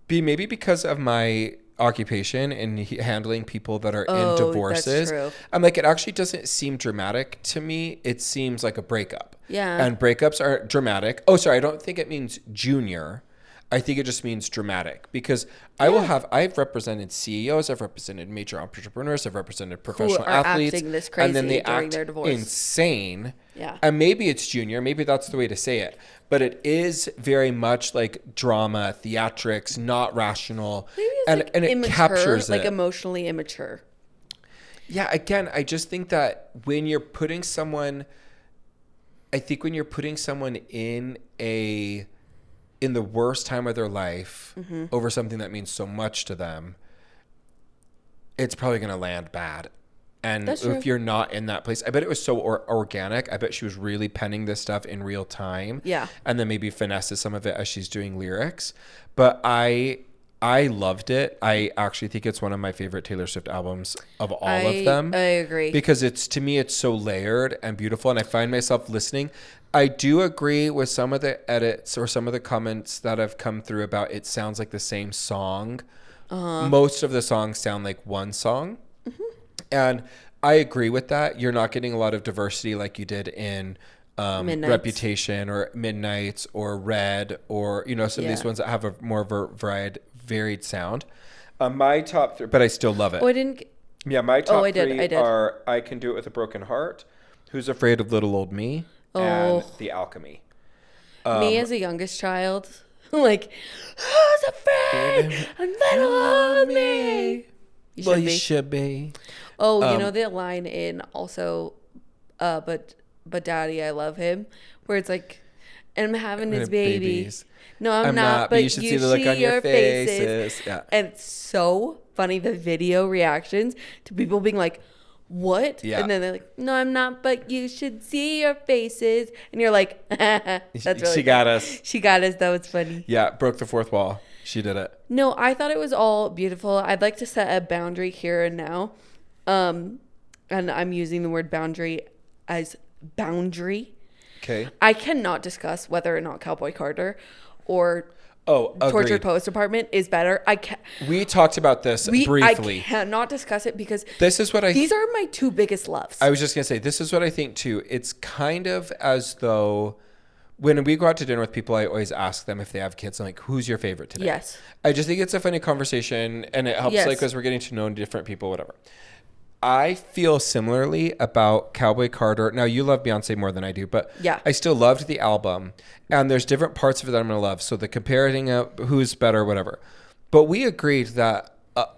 Maybe because of my occupation and handling people that are in divorces. That's true. I'm like, it actually doesn't seem dramatic to me. It seems like a breakup. Yeah. And breakups are dramatic. Oh, sorry. I don't think it means junior. I think it just means dramatic, because I've represented CEOs, I've represented major entrepreneurs, I've represented professional athletes, acting this crazy and then they during act their divorce. insane. Yeah. And maybe it's junior, maybe that's the way to say it, but it is very much like drama, theatrics, not rational, Maybe it's and like it immature, captures like it. emotionally immature. Yeah, again, I just think that when you're putting someone in the worst time of their life over something that means so much to them, it's probably going to land bad. And if you're not in that place, I bet it was so organic. I bet she was really penning this stuff in real time. Yeah. And then maybe finesses some of it as she's doing lyrics. But I loved it. I actually think it's one of my favorite Taylor Swift albums of all of them. I agree. Because to me, it's so layered and beautiful. And I find myself listening. I do agree with some of the edits or some of the comments that have come through about it sounds like the same song. Most of the songs sound like one song. And I agree with that. You're not getting a lot of diversity like you did in Reputation or Midnights or Red or, some of these ones that have a more of a varied sound. My top three, but I still love it. Oh, I didn't. Yeah, my top three did. are I Can Do It With a Broken Heart, Who's Afraid of Little Old Me, and The Alchemy. Me as a youngest child, like, who's afraid of little old me? You should be. Oh, you know the line in also, but Daddy, I love him, where it's like, and I'm having his baby. Babies. No, I'm not, but you should see the look on your faces. Yeah. And it's so funny, the video reactions to people being like, what? Yeah. And then they're like, no, I'm not, but you should see your faces. And you're like, that's really She got us. She got us. That was funny. Yeah, broke the fourth wall. She did it. No, I thought it was all beautiful. I'd like to set a boundary here and now. And I'm using the word boundary as boundary. Okay. I cannot discuss whether or not Cowboy Carter or Tortured Poets Department is better. We talked about this briefly. I cannot discuss it because these are my two biggest loves. I was just going to say, this is what I think too. It's kind of as though when we go out to dinner with people, I always ask them if they have kids. I'm like, who's your favorite today? Yes. I just think it's a funny conversation and it helps like as we're getting to know different people, whatever. I feel similarly about Cowboy Carter. Now, you love Beyonce more than I do, but I still loved the album. And there's different parts of it that I'm going to love. So the comparing of who's better, whatever. But we agreed that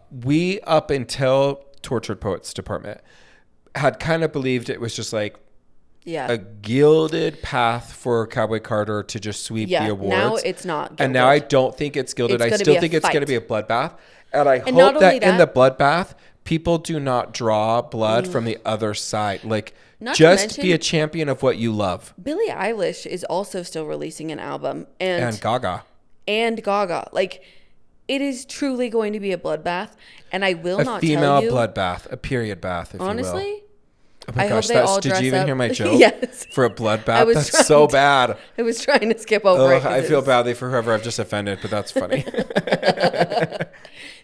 we, up until Tortured Poets Department, had kind of believed it was just like a gilded path for Cowboy Carter to just sweep the awards. Now it's not gilded. And now I don't think it's gilded. I still think it's going to be a bloodbath. And I hope that in the bloodbath, people do not draw blood from the other side. Like, just be a champion of what you love. Billie Eilish is also still releasing an album. And Gaga. and Gaga. Like, it is truly going to be a bloodbath, and I will not tell you. A female bloodbath, a period bath, if honestly, you will. Oh my I gosh, hope they all did dress you even up. hear my joke? Yes. For a bloodbath? That's trying so to- bad. I was trying to skip over it. I feel badly for whoever I've just offended, but that's funny.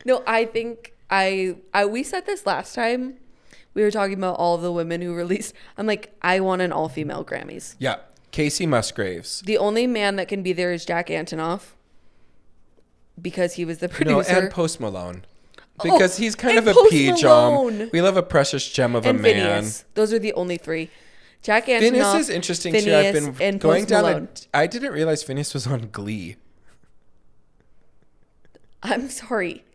No, I think we said this last time. We were talking about all the women who released. I'm like, I want an all-female Grammys. Yeah. Casey Musgraves. The only man that can be there is Jack Antonoff because he was the producer. No, and Post Malone. Because he's kind of and a Post pea Malone. jam. We love a precious gem of And a man. Phineas. Those are the only three. Jack Antonoff, Phineas is interesting too. I've been and going Post down. Malone. I didn't realize Phineas was on Glee. I'm sorry.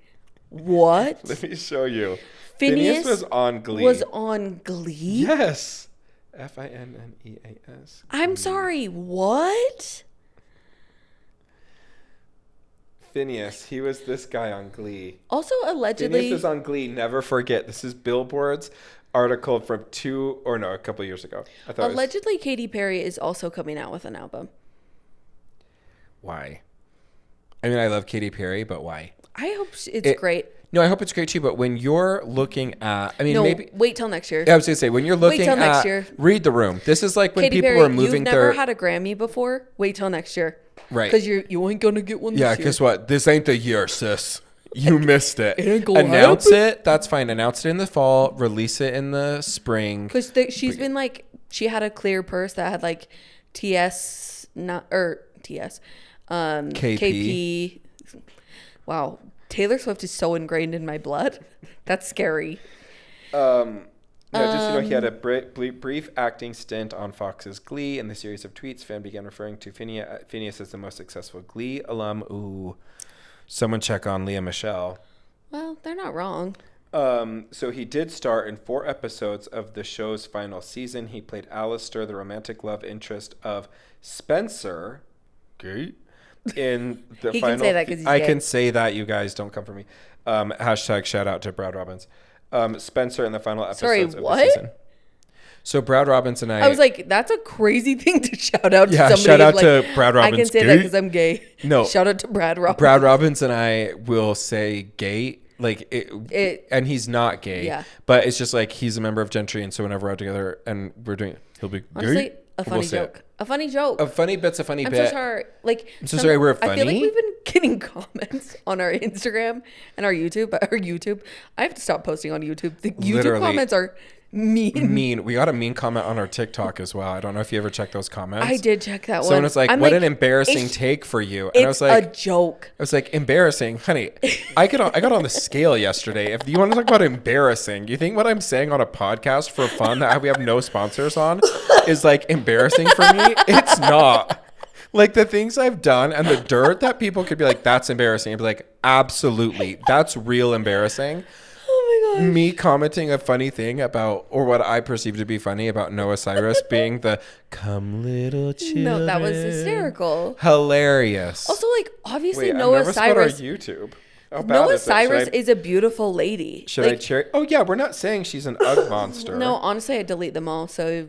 What? Let me show you. Phineas was on Glee. Was on Glee? Yes. Fineas. I'm sorry. What? Phineas. He was this guy on Glee. Also, allegedly, Phineas was on Glee. Never forget. This is Billboard's article from a couple years ago. I thought allegedly Katy Perry is also coming out with an album. Why? I mean, I love Katy Perry, but why? I hope it's great. No, I hope it's great too. But when you're looking at, maybe wait till next year. I was gonna say when you're looking till next at, year. Read the Room. This is like when Katy people Perry, are moving you've never had a Grammy before. Wait till next year. Right. Because you ain't gonna get one. Yeah, this year. guess what? This ain't the year, sis. You missed it. It ain't gonna Announce happen. it. That's fine. Announce it in the fall. Release it in the spring. Because she's been like, she had a clear purse that had like TS, KP. Wow. Taylor Swift is so ingrained in my blood. That's scary. He had a brief acting stint on Fox's Glee. In the series of tweets, fan began referring to Phineas as the most successful Glee alum. Ooh. Someone check on Leah Michelle. Well, they're not wrong. So he did star in 4 episodes of the show's final season. He played Alistair, the romantic love interest of Spencer. Gay. In the He final. can say that 'cause he's I gay. can say that. You guys don't come for me. Hashtag shout out to Brad Robbins. Spencer in the final episodes Sorry, of what? the season. So Brad Robbins and I was like, that's a crazy thing to shout out to somebody. shout out like, to Brad Robbins. I can say that because I'm gay. No. Shout out to Brad Robbins. Brad Robbins and I will say gay, like it, and he's not gay. Yeah. But it's just like he's a member of Gentry, and so whenever we're out together and we're doing, he'll be Honestly, gay. a funny joke. A funny joke. A funny bit's a funny I'm bit. so sorry. Like, I'm so sorry we're I feel like funny? we've been getting comments on our Instagram and our YouTube. I have to stop posting on YouTube. The YouTube Literally. comments are mean. We got a mean comment on our TikTok as well. I don't know if you ever checked those comments. I did check that one. Someone was like, I'm "What an embarrassing it's- take for you," and I was It's like, a joke. I was like, embarrassing, honey. I got on the scale yesterday. If you want to talk about embarrassing, you think what I'm saying on a podcast for fun that we have no sponsors on is like embarrassing for me? It's not. Like the things I've done and the dirt that people could be like, that's embarrassing. I'd be like, absolutely, that's real embarrassing. Oh my gosh. Me commenting a funny thing about, or what I perceive to be funny about Noah Cyrus being the "come little children." No, that was hysterical. Hilarious. Also, like, obviously, Wait, I Noah never spelled Cyrus. our YouTube. How bad Noah is it? Cyrus Should I- is a beautiful lady. Should I Like, cheer? Oh yeah, we're not saying she's an Ugg monster. No, honestly, I delete them all, so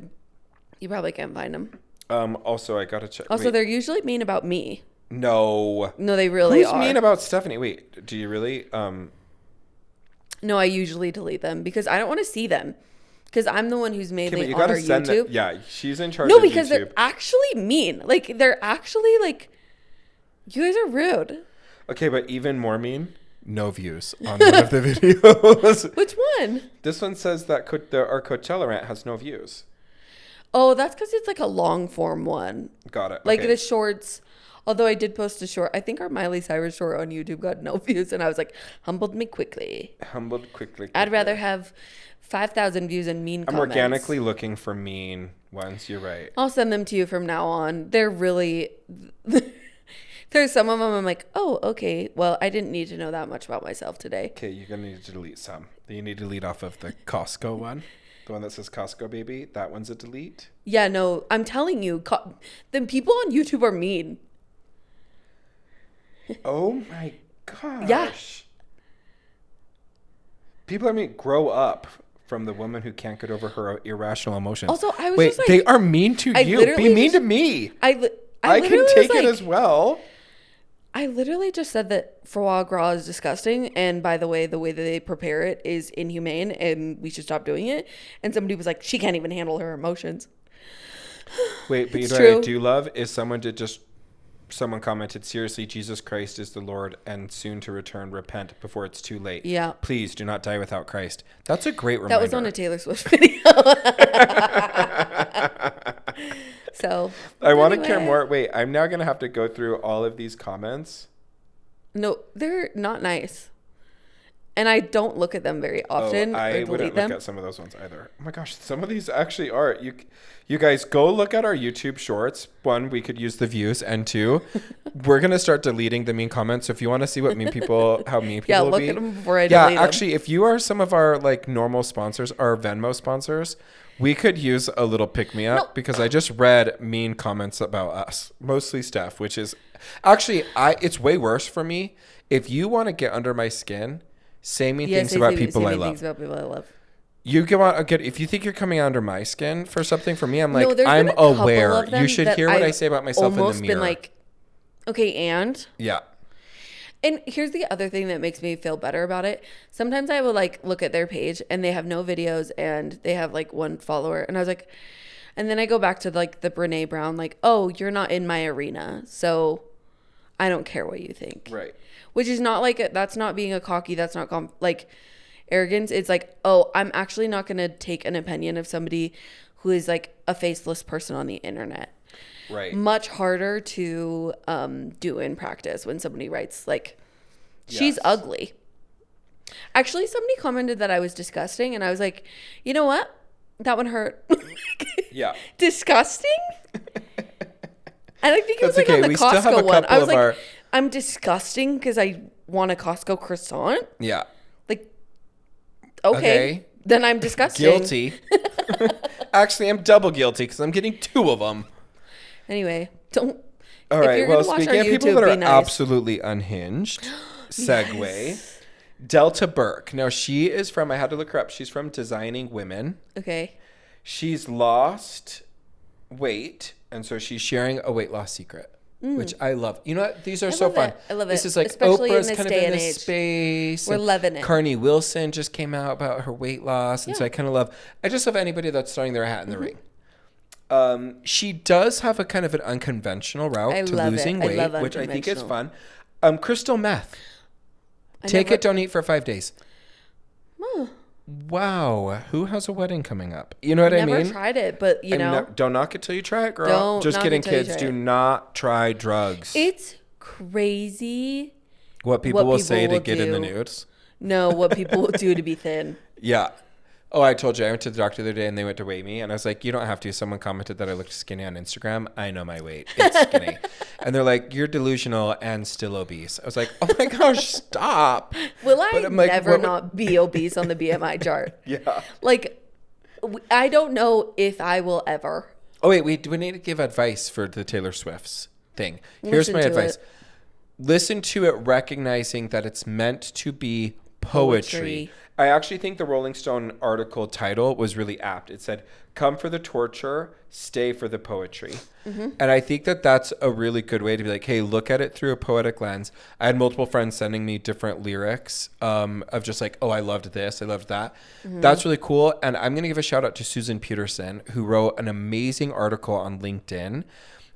you probably can't find them. Also, I gotta check. Also, Wait. they're usually mean about me. No. No, they really Who's are. mean about Stephanie? Wait, do you really? No, I usually delete them because I don't want to see them. Because I'm the one who's Okay, but mainly you on gotta our send YouTube. that. Yeah, she's in charge. No, of because YouTube. they're actually mean. Like, they're actually like, you guys are rude. Okay, but even more mean. No views on one of the videos. Which one? This one says that our Coachella rant has no views. Oh, that's because it's like a long form one. Got it. Like okay. the shorts. Although I did post a short. I think our Miley Cyrus short on YouTube got no views. And I was like, humbled me quickly. Humbled quickly. I'd rather have 5,000 views and mean I'm comments. organically looking for mean ones. You're right. I'll send them to you from now on. They're really... There's some of them I'm like, oh, okay. Well, I didn't need to know that much about myself today. Okay, you're gonna need to delete some. You need to delete off of the Costco one. The one that says Costco baby. That one's a delete. Yeah, no, I'm telling you, the people on YouTube are mean. Oh my gosh. Yeah. People are mean. Grow up from the woman who can't get over her irrational emotions. Also, I was Wait, just like... they are mean to I you. literally Be mean just- to me. I I can literally take was it like- as well. I literally just said that foie gras is disgusting, and by the way that they prepare it is inhumane, and we should stop doing it. And somebody was like, she can't even handle her emotions. Wait, but you It's know true. what I do love is someone commented, seriously, Jesus Christ is the Lord and soon to return. Repent before it's too late. Yeah. Please do not die without Christ. That's a great reminder. That was on a Taylor Swift video. So I want to anyway. care more. Wait, I'm now going to have to go through all of these comments. No, they're not nice. And I don't look at them very often. I or delete wouldn't them. look at some of those ones either. Oh my gosh, some of these actually are. You guys go look at our YouTube shorts. One, we could use the views, and two, we're gonna start deleting the mean comments. So if you want to see what how mean people will look be, at them before I delete them. actually, if you are some of our like normal sponsors, our Venmo sponsors, we could use a little pick me up because I just read mean comments about us, mostly Steph, which is actually it's way worse for me. If you want to get under my skin, say mean things about people I love. You go out if you think you're coming under my skin for something for me, I'm like, I'm aware. You should hear what I say about myself in the mirror. Been like, okay, and yeah. And here's the other thing that makes me feel better about it. Sometimes I will like look at their page and they have no videos and they have like one follower, and I was like, and then I go back to like the Brene Brown, like, oh, you're not in my arena, so I don't care what you think. Right. Which is not like that's not being a cocky. That's not like arrogance. It's like, oh, I'm actually not going to take an opinion of somebody who is like a faceless person on the internet. Right. Much harder to do in practice when somebody writes like, she's ugly. Actually, somebody commented that I was disgusting, and I was like, you know what? That one hurt. Yeah. Disgusting? And I think it was That's like okay. on the We still have a Costco one. couple I was of like, our- I'm disgusting because I want a Costco croissant. Yeah. Like, okay. Then I'm disgusting. Guilty. Actually, I'm double guilty because I'm getting 2 of them. Anyway, don't. All if right. you're Well, gonna watch speaking our of people YouTube, that be are nice. absolutely unhinged, segue. Delta Burke. Now, she is from, I had to look her up. She's from Designing Women. Okay. She's lost weight, and so she's sharing a weight loss secret, which I love. You know what? These are so love fun. it. I love This it. is like Especially in Oprah's this kind of day in and this age. space. We're and loving it. Carney Wilson just came out about her weight loss, and so I just love anybody that's throwing their hat in the ring. She does have a kind of an unconventional route to losing weight, which I think is fun. Crystal meth. Take it, don't eat for 5 days. Wow. Who has a wedding coming up? You know what I mean? Never tried it, but you know. Don't knock it till you try it, girl. Don't Just knock kidding, it till you kids. try Do it. not try drugs. It's crazy. What people will people say to will get in the do. nudes. No, what people will do to be thin. Yeah. Oh, I told you, I went to the doctor the other day and they went to weigh me. And I was like, you don't have to. Someone commented that I looked skinny on Instagram. I know my weight. It's skinny. And they're like, you're delusional and still obese. I was like, oh my gosh, stop. Will I But I'm like, never what would- not be obese on the BMI chart? Yeah. Like, I don't know if I will ever. Oh, wait, we need to give advice for the Taylor Swift's thing. Here's Listen my to advice. it. Listen to it, recognizing that it's meant to be poetry. I actually think the Rolling Stone article title was really apt. It said, come for the torture, stay for the poetry. And I think that that's a really good way to be like, hey, look at it through a poetic lens. I had multiple friends sending me different lyrics of just like, oh, I loved this, I loved that. That's really cool. And I'm going to give a shout out to Susan Peterson, who wrote an amazing article on LinkedIn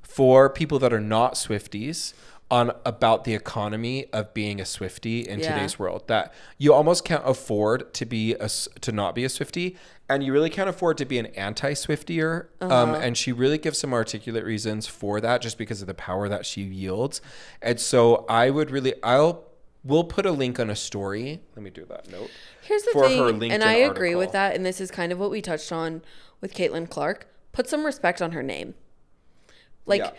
for people that are not Swifties on about the economy of being a Swiftie in today's world, that you almost can't afford to not be a Swiftie, and you really can't afford to be an anti-Swiftier. And she really gives some articulate reasons for that, just because of the power that she yields. And so we'll put a link on a story. Let me do that note. Here's the for thing, her LinkedIn and I agree article. with that, and this is kind of what we touched on with Caitlin Clark. Put some respect on her name. Like,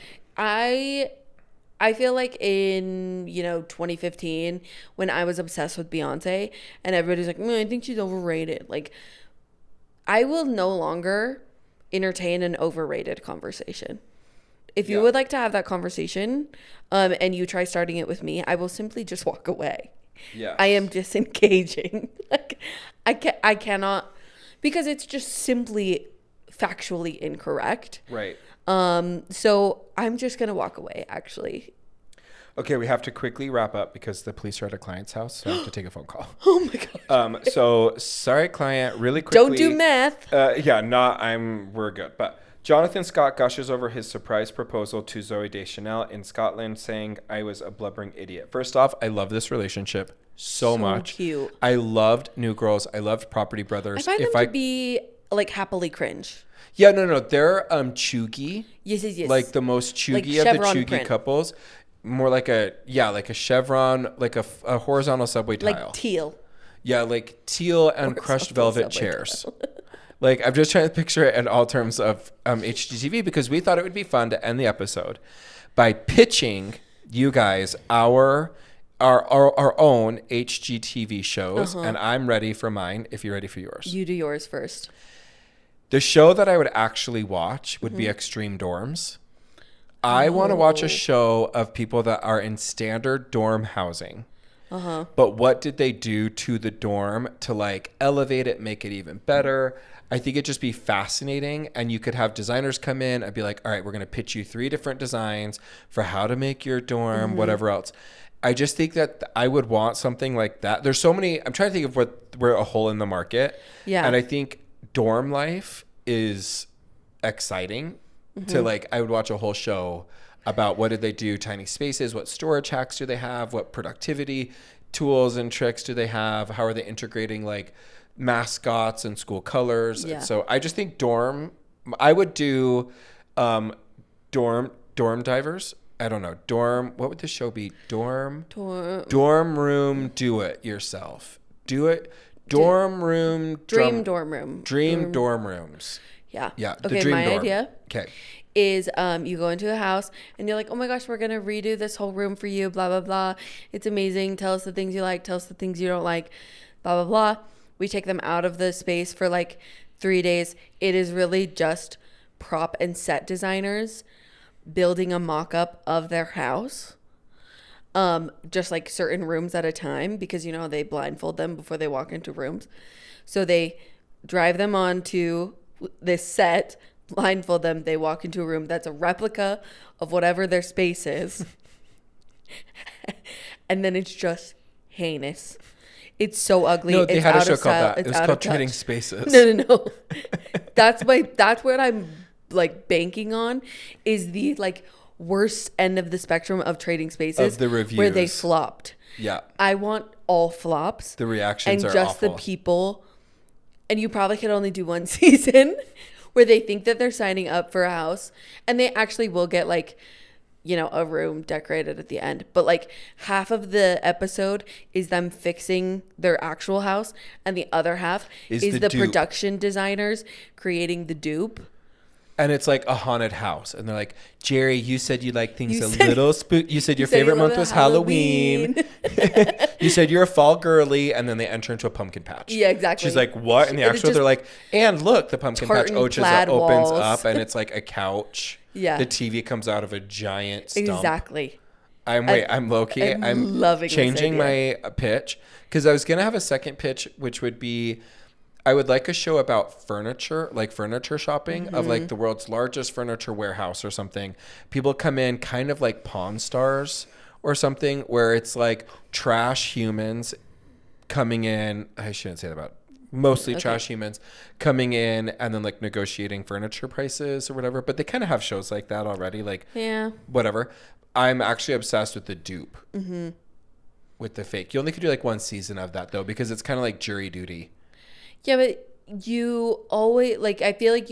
I feel like in, 2015, when I was obsessed with Beyonce and everybody's like, I think she's overrated. Like, I will no longer entertain an overrated conversation. If you would like to have that conversation and you try starting it with me, I will simply just walk away. Yes. I am disengaging. Like, I cannot, because it's just simply factually incorrect. Right. So I'm just going to walk away, actually. Okay, we have to quickly wrap up because the police are at a client's house, so I have to take a phone call. Oh my god. So sorry, client. Really quickly. Don't do math. We're good. But Jonathan Scott gushes over his surprise proposal to Zooey Deschanel in Scotland, saying, "I was a blubbering idiot." First off, I love this relationship so much. Cute. I loved New Girls. I loved Property Brothers. I find them to be like happily cringe. Yeah, no. They're chuggy. Yes. Like the most chuggy Like of the chevron chuggy print. couples. More like a chevron, like a horizontal subway tile. Like teal. Yeah, like teal and crushed velvet chairs. Like, I'm just trying to picture it in all terms of HGTV because we thought it would be fun to end the episode by pitching you guys our own HGTV shows. And I'm ready for mine if you're ready for yours. You do yours first. The show that I would actually watch would be Extreme Dorms. I want to watch a show of people that are in standard dorm housing. But what did they do to the dorm to like elevate it, make it even better? I think it'd just be fascinating. And you could have designers come in and be like, all right, we're going to pitch you 3 different designs for how to make your dorm, whatever else. I just think that I would want something like that. There's so many, I'm trying to think of where a hole in the market. Yeah. And I think dorm life is exciting to like, I would watch a whole show about what did they do, tiny spaces, what storage hacks do they have, what productivity tools and tricks do they have, how are they integrating like mascots and school colors. Yeah. So I just think I would do dorm divers. I don't know. What would the show be? Dorm room, do it yourself. Do it. Dorm room. Dream dorm room. Dream dorm rooms. Yeah. Yeah. Okay, my idea. Okay. Is you go into a house and you're like, oh my gosh, we're gonna redo this whole room for you, blah blah blah. It's amazing. Tell us the things you like, tell us the things you don't like, blah blah blah. We take them out of the space for like 3 days. It is really just prop and set designers building a mock-up of their house, just like certain rooms at a time, because you know they blindfold them before they walk into rooms. So they drive them onto this set, blindfold them, they walk into a room that's a replica of whatever their space is. And then it's just heinous. It's so ugly. No, they it's had a out show of called style. that. It It's was out called of touch. Trading Spaces. No. That's what I'm like banking on is the like worst end of the spectrum of Trading Spaces of the reviews where they flopped. Yeah. I want all flops. The reactions and are just awful. the people. And you probably could only do one season where they think that they're signing up for a house and they actually will get like, you know, a room decorated at the end. But like half of the episode is them fixing their actual house and the other half is the dupe. production designers creating the dupe. And it's like a haunted house. And they're like, Jerry, you said you like things little spooky. You said your favorite month was Halloween. You said you're a fall girly. And then they enter into a pumpkin patch. Yeah, exactly. She's like, what? And the actual, they're like, and look, the pumpkin patch opens walls. up and it's like a couch. Yeah. The TV comes out of a giant stump. Exactly. I'm low-key. I'm loving changing my pitch. Because I was going to have a second pitch, which would be, I would like a show about furniture, like furniture shopping of like the world's largest furniture warehouse or something. People come in kind of like Pawn Stars or something where it's like trash humans coming in. I shouldn't say that about mostly trash humans coming in and then like negotiating furniture prices or whatever. But they kind of have shows like that already. Like, yeah, whatever. I'm actually obsessed with the dupe with the fake. You only could do like one season of that though, because it's kind of like jury duty. Yeah, but you always like. I feel like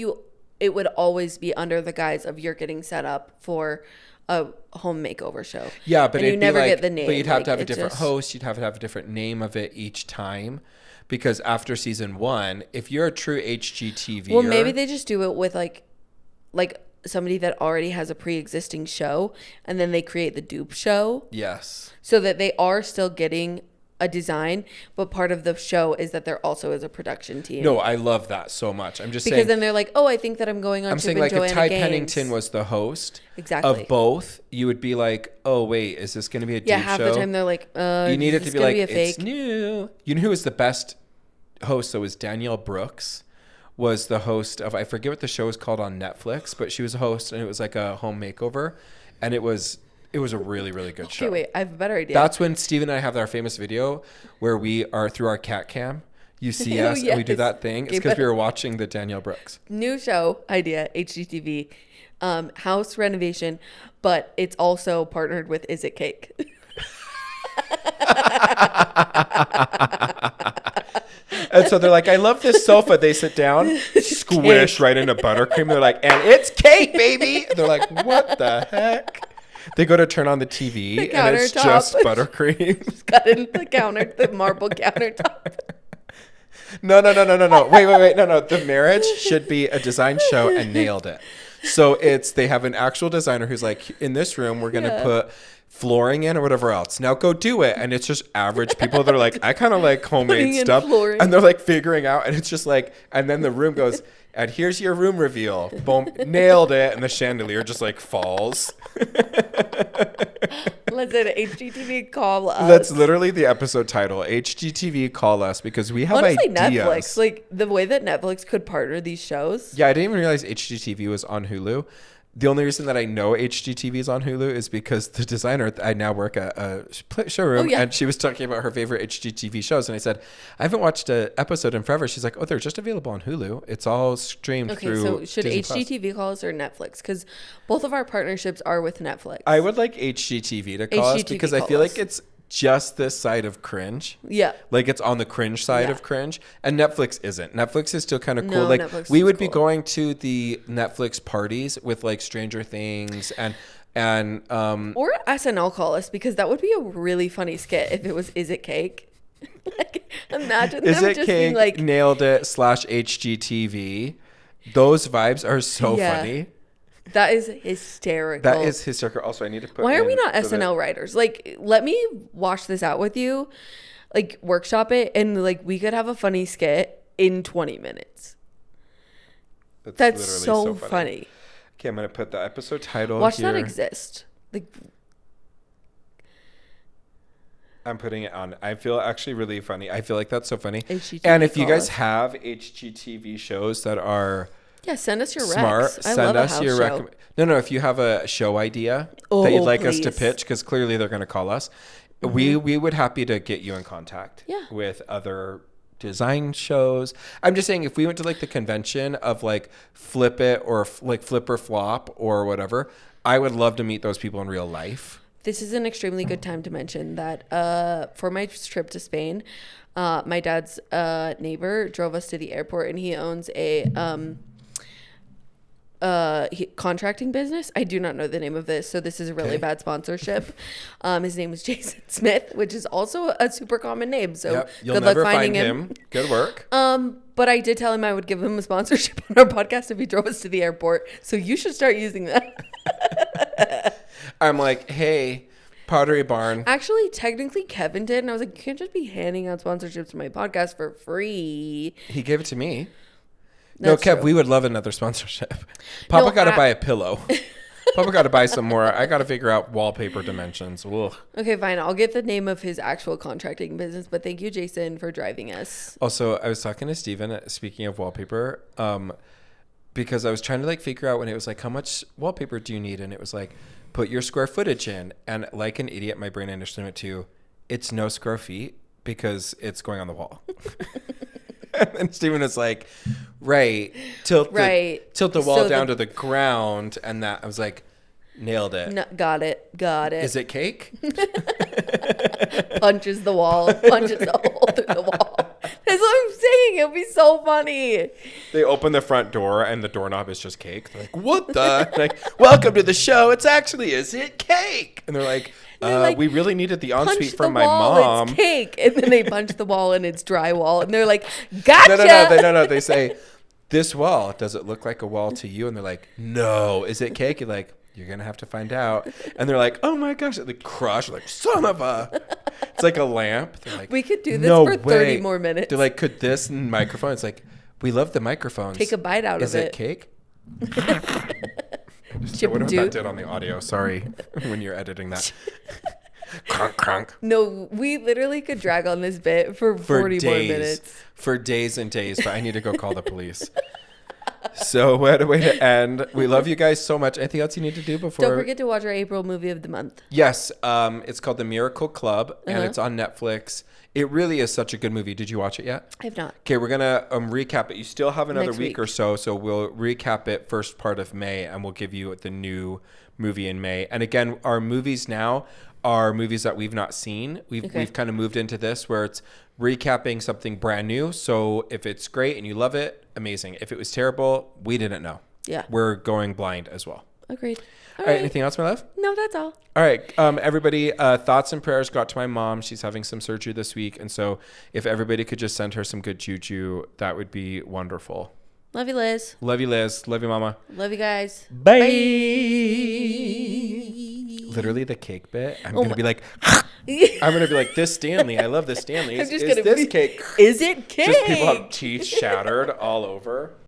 it would always be under the guise of you're getting set up for a home makeover show. Yeah, but you never get the name. But you'd have to have a different host. You'd have to have a different name of it each time, because after season 1, if you're a true HGTV, well, maybe they just do it with like somebody that already has a pre-existing show, and then they create the dupe show. Yes. So that they are still getting a design, but part of the show is that there also is a production team. No, I love that so much. I'm just because saying, then they're like, oh, I think that I'm going on. I'm saying like if Ty Pennington was the host of both, you would be like, oh wait, is this going to be a dupe show? Yeah, half the time they're like, you need it to be like, it's new. You know who was the best host? So was Danielle Brooks. Was the host of, I forget what the show was called on Netflix, but she was a host and it was like a home makeover, and it was It was a really, really good show. Okay, wait, I have a better idea. That's when Steve and I have our famous video where we are through our cat cam. You see us and we do that thing. It's because we were watching the Danielle Brooks. New show idea, HGTV, house renovation, but it's also partnered with Is It Cake? And so they're like, I love this sofa. They sit down, squish right into buttercream. They're like, and it's cake, baby. They're like, what the heck? They go to turn on the TV and it's just buttercream. It's got in the counter, the marble countertop. No. Wait. No. The marriage should be a design show and nailed it. So they have an actual designer who's like, in this room, we're going to put flooring in or whatever else. Now go do it. And it's just average people that are like, I kind of like homemade stuff. And they're like figuring out. And it's just like, and then the room goes, and here's your room reveal. Boom, nailed it. And the chandelier just like falls. Listen, HGTV, call us. That's literally the episode title. HGTV, call us, because we have Honestly, ideas. Netflix, like the way that Netflix could partner these shows. Yeah, I didn't even realize HGTV was on Hulu. The only reason that I know HGTV is on Hulu is because the designer, I now work at a showroom, and she was talking about her favorite HGTV shows. And I said, I haven't watched an episode in forever. She's like, oh, they're just available on Hulu. It's all streamed through Okay, so should Disney HGTV call us or Netflix? Because both of our partnerships are with Netflix. I would like HGTV to call us because I feel like it's just this side of cringe. Yeah. Like it's on the cringe side of cringe. And Netflix isn't. Netflix is still kind of cool. No, Like Netflix we is would be cool. going to the Netflix parties with like Stranger Things and Or SNL call us, because that would be a really funny skit if it was Is It Cake? Like, imagine Is them It just Cake, being like, nailed it / HGTV. Those vibes are so funny. That is hysterical. That is hysterical. Also, I need to put Why are we in not so that- SNL writers? Like, let me wash this out with you, like workshop it, and like we could have a funny skit in 20 minutes. That's literally so funny. Okay, I'm going to put the episode title Watch here. that exist. Like, I'm putting it on. I feel actually really funny. I feel like that's so funny. HGTV And if you call guys us. have HGTV shows that are yeah, send us your smart, recs. I send love us a house your show. No, if you have a show idea that you'd like us to please. pitch, because clearly they're going to call us, we would happy to get you in contact with other design shows. I'm just saying, if we went to like the convention of like Flip It or like Flip or Flop or whatever, I would love to meet those people in real life. This is an extremely good time to mention that for my trip to Spain, my dad's neighbor drove us to the airport, and he owns a contracting business. I do not know the name of this, so this is a really bad sponsorship. His name is Jason Smith, which is also a super common name. So You'll good never luck finding find him. Good work. But I did tell him I would give him a sponsorship on our podcast if he drove us to the airport. So you should start using that. I'm like, hey, Pottery Barn. Actually, technically, Kevin did, and I was like, you can't just be handing out sponsorships to my podcast for free. He gave it to me. That's no, Kev, true. we would love another sponsorship. Papa got to buy a pillow. Papa got to buy some more. I got to figure out wallpaper dimensions. Ugh. Okay, fine. I'll get the name of his actual contracting business, but thank you, Jason, for driving us. Also, I was talking to Steven, speaking of wallpaper, because I was trying to like figure out when it was like, how much wallpaper do you need? And it was like, put your square footage in. And like an idiot, my brain initially went to, it's no square feet because it's going on the wall. And Steven was like, right, tilt the wall So down to the ground. And that, I was like, nailed it. No, got it. Is it cake? Punches the wall, punches a hole through the wall. That's what I'm saying. It'll be so funny. They open the front door and the doorknob is just cake. They're like, what the? Like, welcome to the show. It's actually, is it cake? And they're like, like, we really needed the Punch ensuite the from my wall, mom. It's cake. And then they punch the wall and it's drywall. And they're like, gotcha. No. They say, this wall, does it look like a wall to you? And they're like, no. Is it cake? You're like, you're going to have to find out. And they're like, oh my gosh. They crush. Like, son of a. It's like a lamp. They're like, We could do this no for 30 way. more minutes. They're like, could this microphone? It's like, we love the microphones. Take a bite out Is of it it. cake? Chip I wonder what Duke. that did on the audio. Sorry when you're editing that. Cronk, cronk. No, we literally could drag on this bit for 40 more minutes. For days and days, but I need to go call the police. So what a way to end. We love you guys so much. Anything else you need to do before? Don't forget to watch our April movie of the month. Yes. It's called The Miracle Club, and it's on Netflix. It really is such a good movie. Did you watch it yet? I have not. Okay, we're going to recap it. You still have another Next week or so, so we'll recap it first part of May, and we'll give you the new movie in May. And again, our movies now are movies that we've not seen. We've kind of moved into this where it's recapping something brand new. So if it's great and you love it, amazing. If it was terrible, we didn't know. Yeah. We're going blind as well. Agreed. All right. Anything else, my love? No, that's all. All right. Everybody, thoughts and prayers go out to my mom. She's having some surgery this week. And so if everybody could just send her some good juju, that would be wonderful. Love you, Liz. Love you, Liz. Love you, Mama. Love you guys. Bye. Literally the cake bit. I'm going to be like, this Stanley. I love this Stanley. I'm just is gonna this be- cake? Is it cake? Just people have teeth shattered all over.